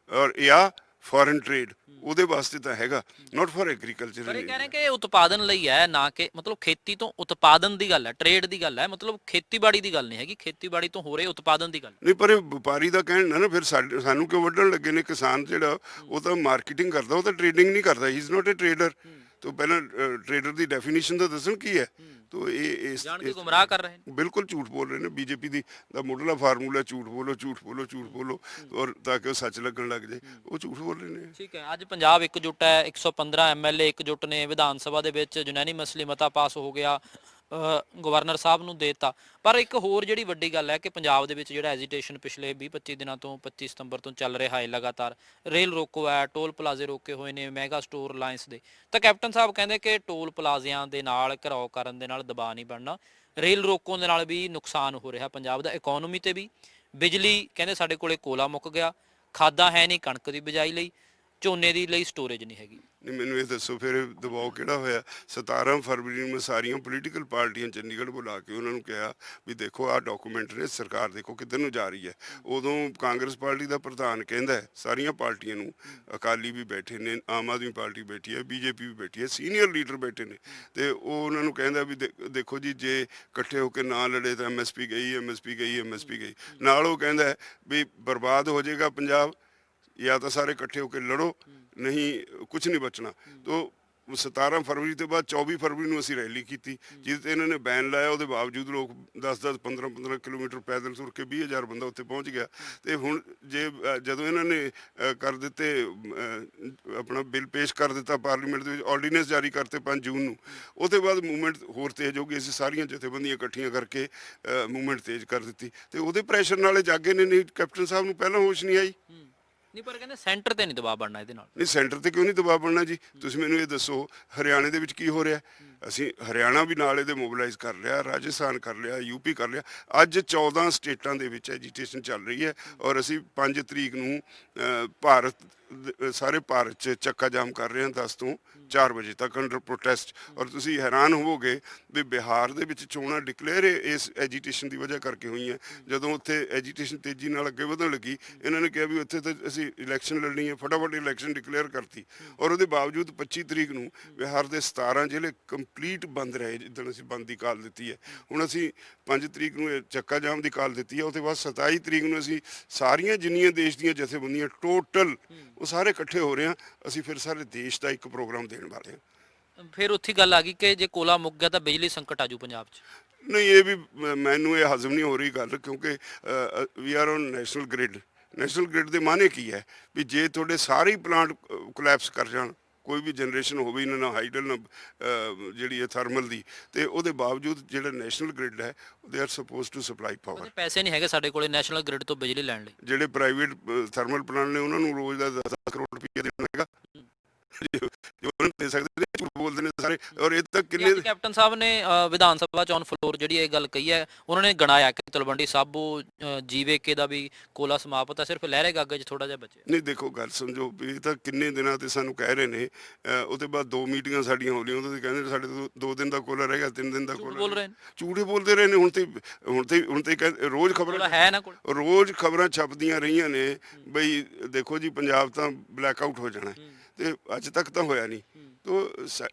S2: ਔਰ ਜਾਂ ਫੋਰਨ ਟ੍ਰੇਡ, ਉਹਦੇ ਵਾਸਤੇ ਤਾਂ ਹੈਗਾ, ਨਾਟ ਫॉर ਐਗਰੀਕਲਚਰ।
S1: ਪਰ ਇਹ ਕਹਿ ਰਹੇ ਕਿ ਉਤਪਾਦਨ ਲਈ ਹੈ, ਨਾ ਕਿ ਮਤਲਬ ਖੇਤੀ ਤੋਂ ਉਤਪਾਦਨ ਦੀ ਗੱਲ ਹੈ, ਟ੍ਰੇਡ ਦੀ ਗੱਲ ਹੈ, ਮਤਲਬ ਖੇਤੀਬਾੜੀ ਦੀ ਗੱਲ ਨਹੀਂ ਹੈਗੀ, ਖੇਤੀਬਾੜੀ ਤੋਂ ਹੋ ਰਹੇ ਉਤਪਾਦਨ ਦੀ ਗੱਲ
S2: ਨਹੀਂ। ਪਰ ਇਹ ਵਪਾਰੀ ਦਾ ਕਹਿਣ ਨਾ, ਫਿਰ ਸਾਨੂੰ ਕਿਉਂ ਵੱਢਣ ਲੱਗੇ ਨੇ? ਕਿਸਾਨ ਜਿਹੜਾ ਉਹ ਤਾਂ ਮਾਰਕੀਟਿੰਗ ਕਰਦਾ, ਉਹ ਤਾਂ ਟ੍ਰੇਡਿੰਗ ਨਹੀਂ ਕਰਦਾ, ਹੀ ਇਜ਼ ਨਾਟ ਅ ਟ੍ਰੇਡਰ। तो ਪਹਿਲਾਂ ਟ੍ਰੇਡਰ ਦੀ ਡੈਫੀਨੇਸ਼ਨ ਤਾਂ ਦੱਸਣ ਕੀ ਹੈ। तो ये
S1: जान के गुमराह कर रहे हैं,
S2: बिल्कुल झूठ बोल रहे हैं। बीजेपी दा मुढ़ला फार्मूला झूठ बोलो झूठ बोलो झूठ बोलो और ताकि वो सच लगन लग जाए, वो झूठ बोल रहे हैं।
S1: ठीक है, ਅੱਜ ਪੰਜਾਬ एकजुट है, 115 एमएलए एकजुट ने, विधान सभा ਦੇ ਵਿੱਚ ਯੂਨੈਨਿਮਸਲੀ ਮਤਾ ਪਾਸ ਹੋ ਗਿਆ, ਗਵਰਨਰ ਸਾਹਿਬ ਨੂੰ ਦੇਤਾ। ਪਰ ਇੱਕ ਹੋਰ ਜਿਹੜੀ ਵੱਡੀ ਗੱਲ ਹੈ ਕਿ ਪੰਜਾਬ ਦੇ ਵਿੱਚ ਜਿਹੜਾ ਐਜੀਟੇਸ਼ਨ ਪਿਛਲੇ 20-25 ਦਿਨਾਂ ਤੋਂ 25 ਸਤੰਬਰ ਤੋਂ ਚੱਲ ਰਿਹਾ ਹੈ ਲਗਾਤਾਰ, ਰੇਲ ਰੋਕੋ ਹੈ, ਟੋਲ ਪਲਾਜ਼ੇ ਰੋਕੇ ਹੋਏ ਨੇ ਮੈਗਾ ਸਟੋਰ ਅਲਾਇੰਸ ਦੇ, ਤਾਂ ਕੈਪਟਨ ਸਾਹਿਬ ਕਹਿੰਦੇ ਕਿ ਟੋਲ ਪਲਾਜ਼ਿਆਂ ਦੇ ਨਾਲ ਘਿਰਾਓ ਕਰਨ ਦੇ ਨਾਲ ਦਬਾਅ ਨਹੀਂ ਬਣਨਾ, ਰੇਲ ਰੋਕੋ ਦੇ ਨਾਲ ਵੀ ਨੁਕਸਾਨ ਹੋ ਰਿਹਾ ਪੰਜਾਬ ਦਾ, ਇਕਨੋਮੀ ਤੇ ਵੀ। ਬਿਜਲੀ ਕਹਿੰਦੇ ਸਾਡੇ ਕੋਲੇ ਕੋਲਾ ਮੁੱਕ ਗਿਆ, ਖਾਦਾਂ ਹੈ ਨਹੀਂ ਕਣਕ ਦੀ ਬਿਜਾਈ ਲਈ, ਝੋਨੇ ਦੀ ਲਈ ਸਟੋਰੇਜ ਨਹੀਂ ਹੈਗੀ।
S2: ਨਹੀਂ, ਮੈਨੂੰ ਇਹ ਦੱਸੋ ਫਿਰ ਦਬਾਅ ਕਿਹੜਾ ਹੋਇਆ? 17 ਫਰਵਰੀ ਨੂੰ ਮੈਂ ਸਾਰੀਆਂ ਪੋਲੀਟੀਕਲ ਪਾਰਟੀਆਂ ਚੰਡੀਗੜ੍ਹ ਬੁਲਾ ਕੇ ਉਹਨਾਂ ਨੂੰ ਕਿਹਾ ਵੀ ਦੇਖੋ ਆਹ ਡਾਕੂਮੈਂਟ ਨੇ, ਸਰਕਾਰ ਦੇਖੋ ਕਿੱਧਰ ਨੂੰ ਜਾ ਰਹੀ ਹੈ। ਉਦੋਂ ਕਾਂਗਰਸ ਪਾਰਟੀ ਦਾ ਪ੍ਰਧਾਨ ਕਹਿੰਦਾ ਹੈ ਸਾਰੀਆਂ ਪਾਰਟੀਆਂ ਨੂੰ, ਅਕਾਲੀ ਵੀ ਬੈਠੇ ਨੇ, ਆਮ ਆਦਮੀ ਪਾਰਟੀ ਬੈਠੀ ਹੈ, ਬੀਜੇਪੀ ਵੀ ਬੈਠੀ ਹੈ, ਸੀਨੀਅਰ ਲੀਡਰ ਬੈਠੇ ਨੇ, ਤੇ ਉਹ ਉਹਨਾਂ ਨੂੰ ਕਹਿੰਦਾ ਵੀ ਦੇਖੋ ਜੀ ਜੇ ਇਕੱਠੇ ਹੋ ਕੇ ਨਾ ਲੜੇ ਤਾਂ ਐਮਐਸਪੀ ਗਈ, ਐਮਐਸਪੀ ਗਈ, ਐਮਐਸਪੀ ਗਈ। ਨਾਲ ਉਹ ਕਹਿੰਦਾ ਵੀ ਬਰਬਾਦ ਹੋ ਜਾਏਗਾ ਪੰਜਾਬ, या तो सारे इकट्ठे होकर लड़ो, नहीं कुछ नहीं बचना। तो 17 फरवरी के बाद 24 फरवरी ਨੂੰ ਅਸੀਂ ਰੈਲੀ ਕੀਤੀ, ਜਿਹਦੇ ਤੇ ਇਹਨਾਂ ਨੇ ਬੈਨ ਲਾਇਆ। ਉਹਦੇ ਬਾਵਜੂਦ ਲੋਕ 10-10 15-15 ਕਿਲੋਮੀਟਰ ਪੈਦਲ ਤੁਰ ਕੇ 20,000 ਬੰਦਾ ਉੱਥੇ ਪਹੁੰਚ ਗਿਆ। ਤੇ ਹੁਣ ਜੇ ਜਦੋਂ ਇਹਨਾਂ ਨੇ ਕਰ ਦਿੱਤੇ, ਆਪਣਾ ਬਿੱਲ ਪੇਸ਼ ਕਰ ਦਿੱਤਾ ਪਾਰਲੀਮੈਂਟ ਦੇ ਵਿੱਚ, ਆਰਡੀਨੈਂਸ ਜਾਰੀ ਕਰਤੇ 5 ਜੂਨ ਨੂੰ, ਉਹਦੇ ਬਾਅਦ ਮੂਵਮੈਂਟ ਹੋਰ ਤੇਜ਼ ਹੋ ਗਈ। ਅਸੀਂ ਸਾਰੀਆਂ ਜਥੇਬੰਦੀਆਂ ਇਕੱਠੀਆਂ ਕਰਕੇ ਮੂਵਮੈਂਟ ਤੇਜ਼ ਕਰ ਦਿੱਤੀ, ਤੇ ਉਹਦੇ ਪ੍ਰੈਸ਼ਰ ਨਾਲੇ ਜਾਗੇ ਨੇ। ਨਹੀਂ, ਕੈਪਟਨ ਸਾਹਿਬ ਨੂੰ ਪਹਿਲਾਂ ਹੋਸ਼ ਨਹੀਂ ਆਈ।
S1: ਨਹੀਂ, ਪਰ ਕਹਿੰਦੇ ਸੈਂਟਰ ਤੇ ਨਹੀਂ ਦਬਾਅ ਬਣਨਾ ਇਹਦੇ ਨਾਲ।
S2: ਨਹੀਂ, ਸੈਂਟਰ ਤੇ ਕਿਉਂ ਨਹੀਂ ਦਬਾਅ ਬਣਨਾ ਜੀ? ਤੁਸੀਂ ਮੈਨੂੰ ਇਹ ਦੱਸੋ, ਹਰਿਆਣੇ ਦੇ ਵਿੱਚ ਕੀ ਹੋ ਰਿਹਾ? ਅਸੀਂ ਹਰਿਆਣਾ ਵੀ ਨਾਲ ਇਹਦੇ ਮੋਬਿਲਾਈਜ਼ ਕਰ ਲਿਆ, ਰਾਜਸਥਾਨ ਕਰ ਲਿਆ, ਯੂਪੀ ਕਰ ਲਿਆ। ਅੱਜ 14 ਸਟੇਟਾਂ ਦੇ ਵਿੱਚ ਐਜੀਟੇਸ਼ਨ ਚੱਲ ਰਹੀ ਹੈ, ਔਰ ਅਸੀਂ 5 ਤਰੀਕ ਨੂੰ ਸਾਰੇ ਭਾਰਤ 'ਚ ਚੱਕਾ ਜਾਮ ਕਰ ਰਹੇ ਹਾਂ 10 ਤੋਂ 4 ਵਜੇ ਤੱਕ ਅੰਡਰ ਪ੍ਰੋਟੈਸਟ। ਔਰ ਤੁਸੀਂ ਹੈਰਾਨ ਹੋਵੋਗੇ ਵੀ ਬਿਹਾਰ ਦੇ ਵਿੱਚ ਚੋਣਾਂ ਡਿਕਲੇਅਰ ਇਸ ਐਜੀਟੇਸ਼ਨ ਦੀ ਵਜ੍ਹਾ ਕਰਕੇ ਹੋਈਆਂ। ਜਦੋਂ ਉੱਥੇ ਐਜੀਟੇਸ਼ਨ ਤੇਜ਼ੀ ਨਾਲ ਅੱਗੇ ਵਧਣ ਲੱਗੀ, ਇਹਨਾਂ ਨੇ ਕਿਹਾ ਵੀ ਉੱਥੇ ਤਾਂ ਅਸੀਂ ਇਲੈਕਸ਼ਨ ਲੜਨੀ ਹੈ, ਫਟਾਫਟ ਇਲੈਕਸ਼ਨ ਡਿਕਲੇਅਰ ਕਰਤੀ। ਔਰ ਉਹਦੇ ਬਾਵਜੂਦ 25 ਤਰੀਕ ਨੂੰ ਬਿਹਾਰ ਦੇ 17 ਜ਼ਿਲ੍ਹੇ ਕੰਪਲੀਟ ਬੰਦ ਰਹੇ, ਜਿੱਦਣ ਅਸੀਂ ਬੰਦ ਦੀ ਕਾਲ ਦਿੱਤੀ ਹੈ। ਹੁਣ ਅਸੀਂ 5 ਤਰੀਕ ਨੂੰ ਚੱਕਾ ਜਾਮ ਦੀ ਕਾਲ ਦਿੱਤੀ ਹੈ। ਉਹਦੇ ਬਾਅਦ 27 ਤਰੀਕ ਨੂੰ ਅਸੀਂ ਸਾਰੀਆਂ ਜਿੰਨੀਆਂ ਦੇਸ਼ ਦੀਆਂ ਜਥੇਬੰਦੀਆਂ ਟੋਟਲ ਉਹ ਸਾਰੇ ਇਕੱਠੇ ਹੋ ਰਹੇ ਹਾਂ। ਅਸੀਂ ਫਿਰ ਸਾਰੇ ਦੇਸ਼ ਦਾ ਇੱਕ ਪ੍ਰੋਗਰਾਮ ਦੇਣ ਵਾਲੇ ਹਾਂ।
S1: ਫਿਰ ਉੱਥੇ ਗੱਲ ਆ ਗਈ ਕਿ ਜੇ ਕੋਲਾ ਮੁੱਕ ਗਿਆ ਤਾਂ ਬਿਜਲੀ ਸੰਕਟ ਆਜੂ ਪੰਜਾਬ 'ਚ।
S2: ਨਹੀਂ, ਇਹ ਵੀ ਮੈਨੂੰ ਇਹ ਹਜ਼ਮ ਨਹੀਂ ਹੋ ਰਹੀ ਗੱਲ, ਕਿਉਂਕਿ we are on national grid. National grid ਦੇ ਮਾਅਨੇ ਕੀ ਹੈ? ਵੀ ਜੇ ਤੁਹਾਡੇ ਸਾਰੇ ਹੀ ਪਲਾਂਟ ਕੋਲੈਪਸ ਕਰ ਜਾਣ, ਕੋਈ ਵੀ ਜਨਰੇਸ਼ਨ ਹੋਵੇ ਇਹਨਾਂ ਨਾਲ ਹਾਈਡਲ ਨਾ ਜਿਹੜੀ ਹੈ ਥਰਮਲ ਦੀ, ਤੇ ਉਹਦੇ ਬਾਵਜੂਦ ਜਿਹੜਾ ਨੈਸ਼ਨਲ ਗ੍ਰਿਡ ਹੈ they are supposed to supply power.
S1: ਪੈਸੇ ਨਹੀਂ ਹੈਗੇ ਸਾਡੇ ਕੋਲੇ ਨੈਸ਼ਨਲ ਗ੍ਰਿਡ ਤੋਂ ਬਿਜਲੀ ਲੈਣ ਲਈ।
S2: ਜਿਹੜੇ ਪ੍ਰਾਈਵੇਟ ਥਰਮਲ ਪਲਾਂਟ ਨੇ ਉਹਨਾਂ ਨੂੰ ਰੋਜ਼ ਦਾ 10 ਕਰੋੜ ਰੁਪਏ ਦੇਣਾ ਹੈਗਾ, ਜੋ ਉਹਨਾਂ ਦੇ ਸਕਦੇ ਨੇ, ਝੂਠ ਬੋਲਦੇ ਨੇ ਸਾਰੇ। ਔਰ ਇਹ ਤਾਂ ਕਿੰਨੇ
S1: ਕੈਪਟਨ ਸਾਹਿਬ ਨੇ ਵਿਧਾਨ ਸਭਾ 'ਚ ਔਨ ਫਲੋਰ ਜਿਹੜੀ ਇਹ ਗੱਲ ਕਹੀ ਹੈ, ਉਹਨਾਂ ਨੇ ਗਣਾਇਆ ਕਿ ਤਲਵੰਡੀ ਸਾਬੋ ਜੀਵੇਕੇ ਦਾ ਵੀ ਕੋਲਾ ਸਮਾਪਤ ਹੈ, ਸਿਰਫ ਲਹਿਰੇ ਗਾਗੇ 'ਚ ਥੋੜਾ ਜਿਹਾ ਬਚਿਆ।
S2: ਨਹੀਂ, ਦੇਖੋ ਗੱਲ ਸਮਝੋ, ਇਹ ਤਾਂ ਕਿੰਨੇ ਦਿਨਾਂ ਤੇ ਸਾਨੂੰ ਕਹਿ ਰਹੇ ਨੇ। ਉਹਦੇ ਬਾਅਦ 2 ਮੀਟਿੰਗਾਂ ਸਾਡੀਆਂ ਹੋ ਲਈਆਂ, ਉਹਦੇ ਕਹਿੰਦੇ ਸਾਡੇ ਤੋਂ 2 ਦਿਨ ਦਾ ਕੋਲਾ ਰਹਿ ਗਿਆ, 3 ਦਿਨ ਦਾ ਕੋਲਾ
S1: ਬੋਲ ਰਹੇ ਨੇ,
S2: ਝੂਠੇ ਬੋਲਦੇ ਰਹੇ ਨੇ। ਹੁਣ ਤੇ ਰੋਜ਼ ਖਬਰਾਂ
S1: ਹੈ ਨਾ ਕੋਲ,
S2: ਰੋਜ਼ ਖਬਰਾਂ ਛਪਦੀਆਂ ਰਹੀਆਂ ਨੇ ਬਈ ਦੇਖੋ ਜੀ ਪੰਜਾਬ ਤਾਂ ਬਲੈਕ ਆਊਟ ਹੋ ਜਾਣਾ, ਤੇ ਅੱਜ ਤੱਕ ਤਾਂ ਹੋਇਆ ਨਹੀਂ। ਤੋ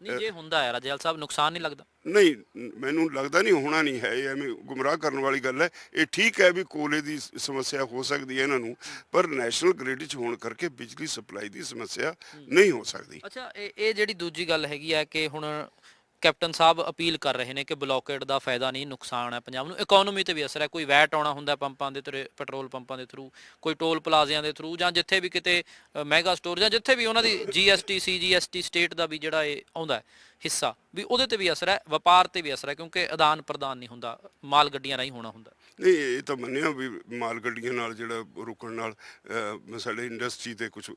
S1: ਨਹੀਂ ਜੇ ਹੁੰਦਾ ਹੈ ਰਾਜੇਵਾਲ ਸਾਹਿਬ ਨੁਕਸਾਨ ਨਹੀਂ ਲੱਗਦਾ?
S2: ਨਹੀਂ, ਮੈਨੂੰ ਲੱਗਦਾ ਨਹੀਂ, ਹੋਣਾ ਨਹੀਂ ਹੈ, ਇਹ ਐਵੇਂ ਗੁੰਮਰਾਹ ਕਰਨ ਵਾਲੀ ਗੱਲ ਹੈ। ਇਹ ਠੀਕ ਹੈ ਵੀ ਕੋਲੇ ਦੀ ਸਮੱਸਿਆ ਹੋ ਸਕਦੀ ਹੈ ਇਹਨਾਂ ਨੂੰ, ਪਰ ਨੈਸ਼ਨਲ ਗ੍ਰਿਡ 'ਚ ਹੋਣ ਕਰਕੇ ਬਿਜਲੀ ਸਪਲਾਈ ਦੀ ਸਮੱਸਿਆ ਨਹੀਂ ਹੋ ਸਕਦੀ।
S1: ਅੱਛਾ, ਇਹ ਜਿਹੜੀ ਦੂਜੀ ਗੱਲ ਹੈਗੀ ਹੈ ਕਿ ਹੁਣ ਕੈਪਟਨ ਸਾਹਿਬ ਅਪੀਲ ਕਰ ਰਹੇ ਨੇ ਕਿ ਬਲੋਕੇਡ ਦਾ ਫਾਇਦਾ ਨਹੀਂ, ਨੁਕਸਾਨ ਹੈ ਪੰਜਾਬ ਨੂੰ, ਇਕਨੋਮੀ ਤੇ ਵੀ ਅਸਰ ਹੈ। ਕੋਈ ਵੈਟ ਆਉਣਾ ਹੁੰਦਾ ਪੰਪਾਂ ਦੇ ਪੈਟਰੋਲ ਪੰਪਾਂ ਦੇ ਥਰੂ, ਕੋਈ ਟੋਲ ਪਲਾਜ਼ਿਆਂ ਦੇ ਥਰੂ, ਜਾਂ ਜਿੱਥੇ ਵੀ ਕਿਤੇ ਮੈਗਾ ਸਟੋਰ ਜਾਂ ਜਿੱਥੇ ਵੀ ਉਹਨਾਂ ਦੀ GST CGST ਸਟੇਟ ਦਾ ਵੀ ਜਿਹੜਾ ਇਹ ਆਉਂਦਾ ਹਿੱਸਾ ਵੀ, ਉਹਦੇ ਤੇ ਵੀ ਅਸਰ ਹੈ, ਵਪਾਰ ਤੇ ਵੀ ਅਸਰ ਹੈ, ਕਿਉਂਕਿ ਆਦਾਨ ਪ੍ਰਦਾਨ ਨਹੀਂ ਹੁੰਦਾ, ਮਾਲ ਗੱਡੀਆਂ ਰਾਹੀਂ ਹੋਣਾ ਹੁੰਦਾ।
S2: ਨਹੀਂ, ਇਹ ਤਾਂ ਮੰਨਿਆ ਵੀ ਮਾਲ ਗੱਡੀਆਂ ਨਾਲ ਜਿਹੜਾ ਰੁਕਣ ਨਾਲ ਸਾਡੇ ਇੰਡਸਟਰੀ ਤੇ ਕੁਝ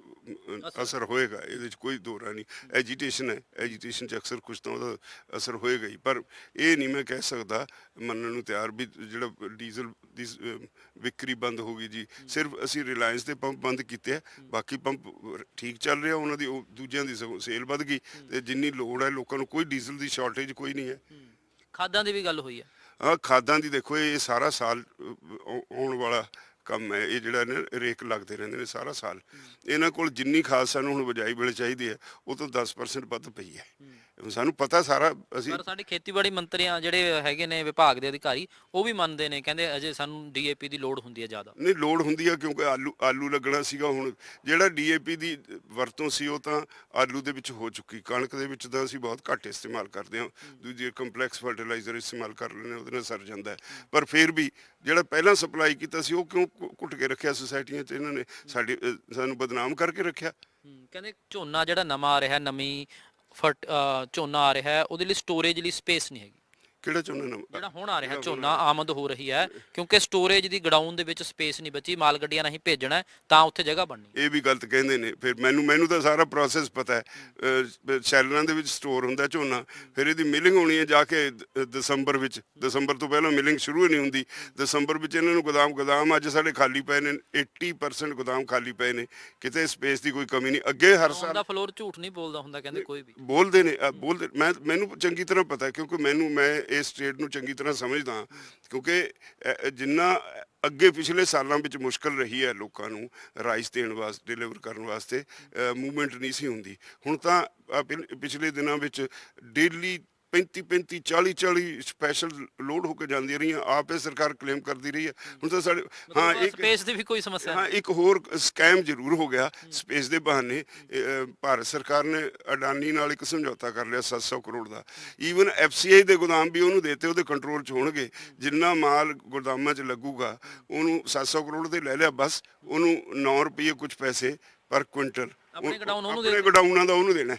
S2: ਅਸਰ ਹੋਏਗਾ, ਇਹਦੇ 'ਚ ਕੋਈ ਦੋ ਰਾਹ ਨਹੀਂ। ਐਜੀਟੇਸ਼ਨ ਹੈ, ਐਜੀਟੇਸ਼ਨ 'ਚ ਅਕਸਰ ਕੁਝ ਤਾਂ ਉਹਦਾ ਅਸਰ ਹੋਏਗਾ ਹੀ, ਪਰ ਇਹ ਨਹੀਂ ਮੈਂ ਕਹਿ ਸਕਦਾ, ਮੰਨਣ ਨੂੰ ਤਿਆਰ ਵੀ ਜਿਹੜਾ ਡੀਜ਼ਲ ਦੀ ਵਿਕਰੀ ਬੰਦ ਹੋ ਗਈ ਜੀ, ਸਿਰਫ ਅਸੀਂ ਰਿਲਾਇੰਸ ਦੇ ਪੰਪ ਬੰਦ ਕੀਤੇ ਆ, ਬਾਕੀ ਪੰਪ ਠੀਕ ਚੱਲ ਰਿਹਾ ਉਹਨਾਂ ਦੀ, ਉਹ ਦੂਜਿਆਂ ਦੀ ਸੇਲ ਵੱਧ ਗਈ, ਤੇ ਜਿੰਨੀ ਲੋੜ ਹੈ ਲੋਕਾਂ ਨੂੰ, ਕੋਈ ਡੀਜ਼ਲ ਦੀ ਸ਼ਾਰਟੇਜ ਕੋਈ ਨਹੀਂ ਹੈ।
S1: ਖਾਦਾਂ ਦੀ ਵੀ ਗੱਲ ਹੋਈ ਹੈ।
S2: ਖਾਦਾਂ ਦੀ ਦੇਖੋ, ਇਹ ਸਾਰਾ ਸਾਲ ਆਉਣ ਵਾਲਾ ਕੰਮ ਹੈ, ਇਹ ਜਿਹੜਾ ਨੇ ਰੇਕ ਲੱਗਦੇ ਰਹਿੰਦੇ ਨੇ ਸਾਰਾ ਸਾਲ। ਇਹਨਾਂ ਕੋਲ ਜਿੰਨੀ ਖਾਦ ਸਾਨੂੰ ਹੁਣ ਬਜਾਈ ਵੇਲੇ ਚਾਹੀਦੀ ਹੈ, ਉਹ ਤੋਂ 10% ਵੱਧ ਪਈ ਹੈ, ਸਾਨੂੰ ਪਤਾ ਸਾਰਾ। ਅਸੀਂ
S1: ਪਰ ਸਾਡੇ ਖੇਤੀਬਾੜੀ ਮੰਤਰੀ ਜਿਹੜੇ ਹੈਗੇ ਨੇ ਵਿਭਾਗ ਦੇ ਅਧਿਕਾਰੀ, ਉਹ ਵੀ ਮੰਨਦੇ ਨੇ, ਕਹਿੰਦੇ ਅਜੇ ਸਾਨੂੰ DAP ਦੀ ਲੋੜ ਹੁੰਦੀ ਹੈ ਜ਼ਿਆਦਾ।
S2: ਨਹੀਂ, ਲੋੜ ਹੁੰਦੀ ਆ, ਕਿਉਂਕਿ ਆਲੂ ਲੱਗਣਾ ਸੀਗਾ। ਹੁਣ ਜਿਹੜਾ DAP ਦੀ ਵਰਤੋਂ ਸੀ ਉਹ ਤਾਂ ਆਲੂ ਦੇ ਵਿੱਚ ਹੋ ਚੁੱਕੀ, ਕਣਕ ਦੇ ਵਿੱਚ ਤਾਂ ਅਸੀਂ ਬਹੁਤ ਘੱਟ ਇਸਤੇਮਾਲ ਕਰਦੇ ਹਾਂ, ਦੂਜੀ ਕੰਪਲੈਕਸ ਫਰਟੀਲਾਈਜ਼ਰ ਇਸਤੇਮਾਲ ਕਰ ਲੈਂਦੇ, ਉਹਦੇ ਨਾਲ ਸਰ ਜਾਂਦਾ ਹੈ। ਪਰ ਫਿਰ ਵੀ ਜਿਹੜਾ ਪਹਿਲਾਂ ਸਪਲਾਈ ਕੀਤਾ ਸੀ, ਉਹ ਕਿਉਂ ਘੁੱਟ ਕੇ ਰੱਖਿਆ ਸੁਸਾਇਟੀਆਂ 'ਚ? ਇਹਨਾਂ ਨੇ ਸਾਨੂੰ ਬਦਨਾਮ ਕਰਕੇ ਰੱਖਿਆ।
S1: ਕਹਿੰਦੇ ਝੋਨਾ ਜਿਹੜਾ ਨਵਾਂ ਆ ਰਿਹਾ, ਨਵੀਂ ਝੋਨਾ ਆ ਰਿਹਾ, ਉਹਦੇ ਲਈ ਸਟੋਰੇਜ ਲਈ ਸਪੇਸ ਨਹੀਂ ਹੈਗੀ।
S2: ਕਿਹੜਾ ਝੋਨਾ ਨਵਾਂ
S1: ਜਿਹੜਾ ਹੁਣ ਆ ਰਿਹਾ ਝੋਨਾ ਆਮਦ ਹੋ ਰਹੀ ਹੈ, ਕਿਉਂਕਿ ਸਟੋਰੇਜ ਦੀ ਗਡਾਊਨ ਦੇ ਵਿੱਚ ਸਪੇਸ ਨਹੀਂ ਬਚੀ, ਮਾਲ ਗੱਡੀਆਂ ਨਹੀਂ ਭੇਜਣਾ ਤਾਂ ਉੱਥੇ ਜਗ੍ਹਾ ਬਣਨੀ।
S2: ਇਹ ਵੀ ਗਲਤ ਕਹਿੰਦੇ ਨੇ। ਫਿਰ ਮੈਨੂੰ ਤਾਂ ਸਾਰਾ ਪ੍ਰੋਸੈਸ ਪਤਾ ਹੈ। ਸ਼ੈਲਰਾਂ ਦੇ ਵਿੱਚ ਸਟੋਰ ਹੁੰਦਾ ਝੋਨਾ, ਫਿਰ ਇਹਦੀ ਮਿਲਿੰਗ ਹੋਣੀ ਹੈ ਜਾ ਕੇ ਦਸੰਬਰ ਵਿੱਚ। ਦਸੰਬਰ ਤੋਂ ਪਹਿਲਾਂ ਮਿਲਿੰਗ ਸ਼ੁਰੂ ਹੀ ਨਹੀਂ ਹੁੰਦੀ। ਦਸੰਬਰ ਵਿੱਚ ਇਹਨਾਂ ਨੂੰ ਗੋਦਾਮ ਅੱਜ ਸਾਡੇ ਖਾਲੀ ਪਏ ਨੇ, 80% ਗੋਦਾਮ ਖਾਲੀ ਪਏ ਨੇ, ਕਿਤੇ ਸਪੇਸ ਦੀ ਕੋਈ ਕਮੀ ਨਹੀਂ। ਅੱਗੇ ਹਰ ਸਾਲ
S1: ਦਾ ਫਲੋਰ ਝੂਠ ਨਹੀਂ ਬੋਲਦਾ ਹੁੰਦਾ, ਕਹਿੰਦੇ ਕੋਈ ਵੀ
S2: ਬੋਲਦੇ ਨੇ। ਮੈਨੂੰ ਚੰਗੀ ਤਰ੍ਹਾਂ ਪਤਾ, ਕਿਉਂਕਿ ਮੈਂ ਇਸ ਸਟੇਟ ਨੂੰ ਚੰਗੀ ਤਰ੍ਹਾਂ ਸਮਝਦਾ, ਕਿਉਂਕਿ ਜਿੰਨਾ ਅੱਗੇ ਪਿਛਲੇ ਸਾਲਾਂ ਵਿੱਚ ਮੁਸ਼ਕਲ ਰਹੀ ਹੈ ਲੋਕਾਂ ਨੂੰ ਰਾਈਸ ਦੇਣ ਵਾਸਤੇ, ਡਿਲੀਵਰ ਕਰਨ ਵਾਸਤੇ, ਮੂਵਮੈਂਟ ਨਹੀਂ ਸੀ ਹੁੰਦੀ। ਹੁਣ ਤਾਂ ਪਿਛਲੇ ਦਿਨਾਂ ਵਿੱਚ ਡੇਲੀ 35 40 ਸਪੈਸ਼ਲ ਲੋਡ ਹੋ ਕੇ ਜਾਂਦੀਆਂ ਰਹੀਆਂ, ਆਪੇ ਸਰਕਾਰ ਕਲੇਮ ਕਰਦੀ ਰਹੀ ਹੈ। ਹੁਣ ਤਾਂ ਸਾਡੇ
S1: ਸਪੇਸ ਦੀ ਵੀ ਕੋਈ ਸਮੱਸਿਆ
S2: ਨਹੀਂ। ਇੱਕ ਹੋਰ ਸਕੈਮ ਜ਼ਰੂਰ ਹੋ ਗਿਆ ਸਪੇਸ ਦੇ ਬਹਾਨੇ। ਭਾਰਤ ਸਰਕਾਰ ਨੇ ਅਡਾਨੀ ਨਾਲ ਇੱਕ ਸਮਝੌਤਾ ਕਰ ਲਿਆ 700 ਕਰੋੜ ਦਾ। ਈਵਨ FCI ਦੇ ਗੋਦਾਮ ਵੀ ਉਹਨੂੰ ਦੇਤੇ, ਉਹਦੇ ਕੰਟਰੋਲ 'ਚ ਹੋਣਗੇ। ਜਿੰਨਾ ਮਾਲ ਗੋਦਾਮਾਂ 'ਚ ਲੱਗੂਗਾ ਉਹਨੂੰ 700 ਕਰੋੜ ਦੇ ਲੈ ਲਿਆ, ਬਸ ਉਹਨੂੰ 9 ਰੁਪਏ ਕੁਝ ਪੈਸੇ ਪਰ ਕੁਇੰਟਲ ਆਪਣੇ ਗੋਡਾਊਨਾਂ ਦਾ ਉਹਨੂੰ ਦੇਣਾ,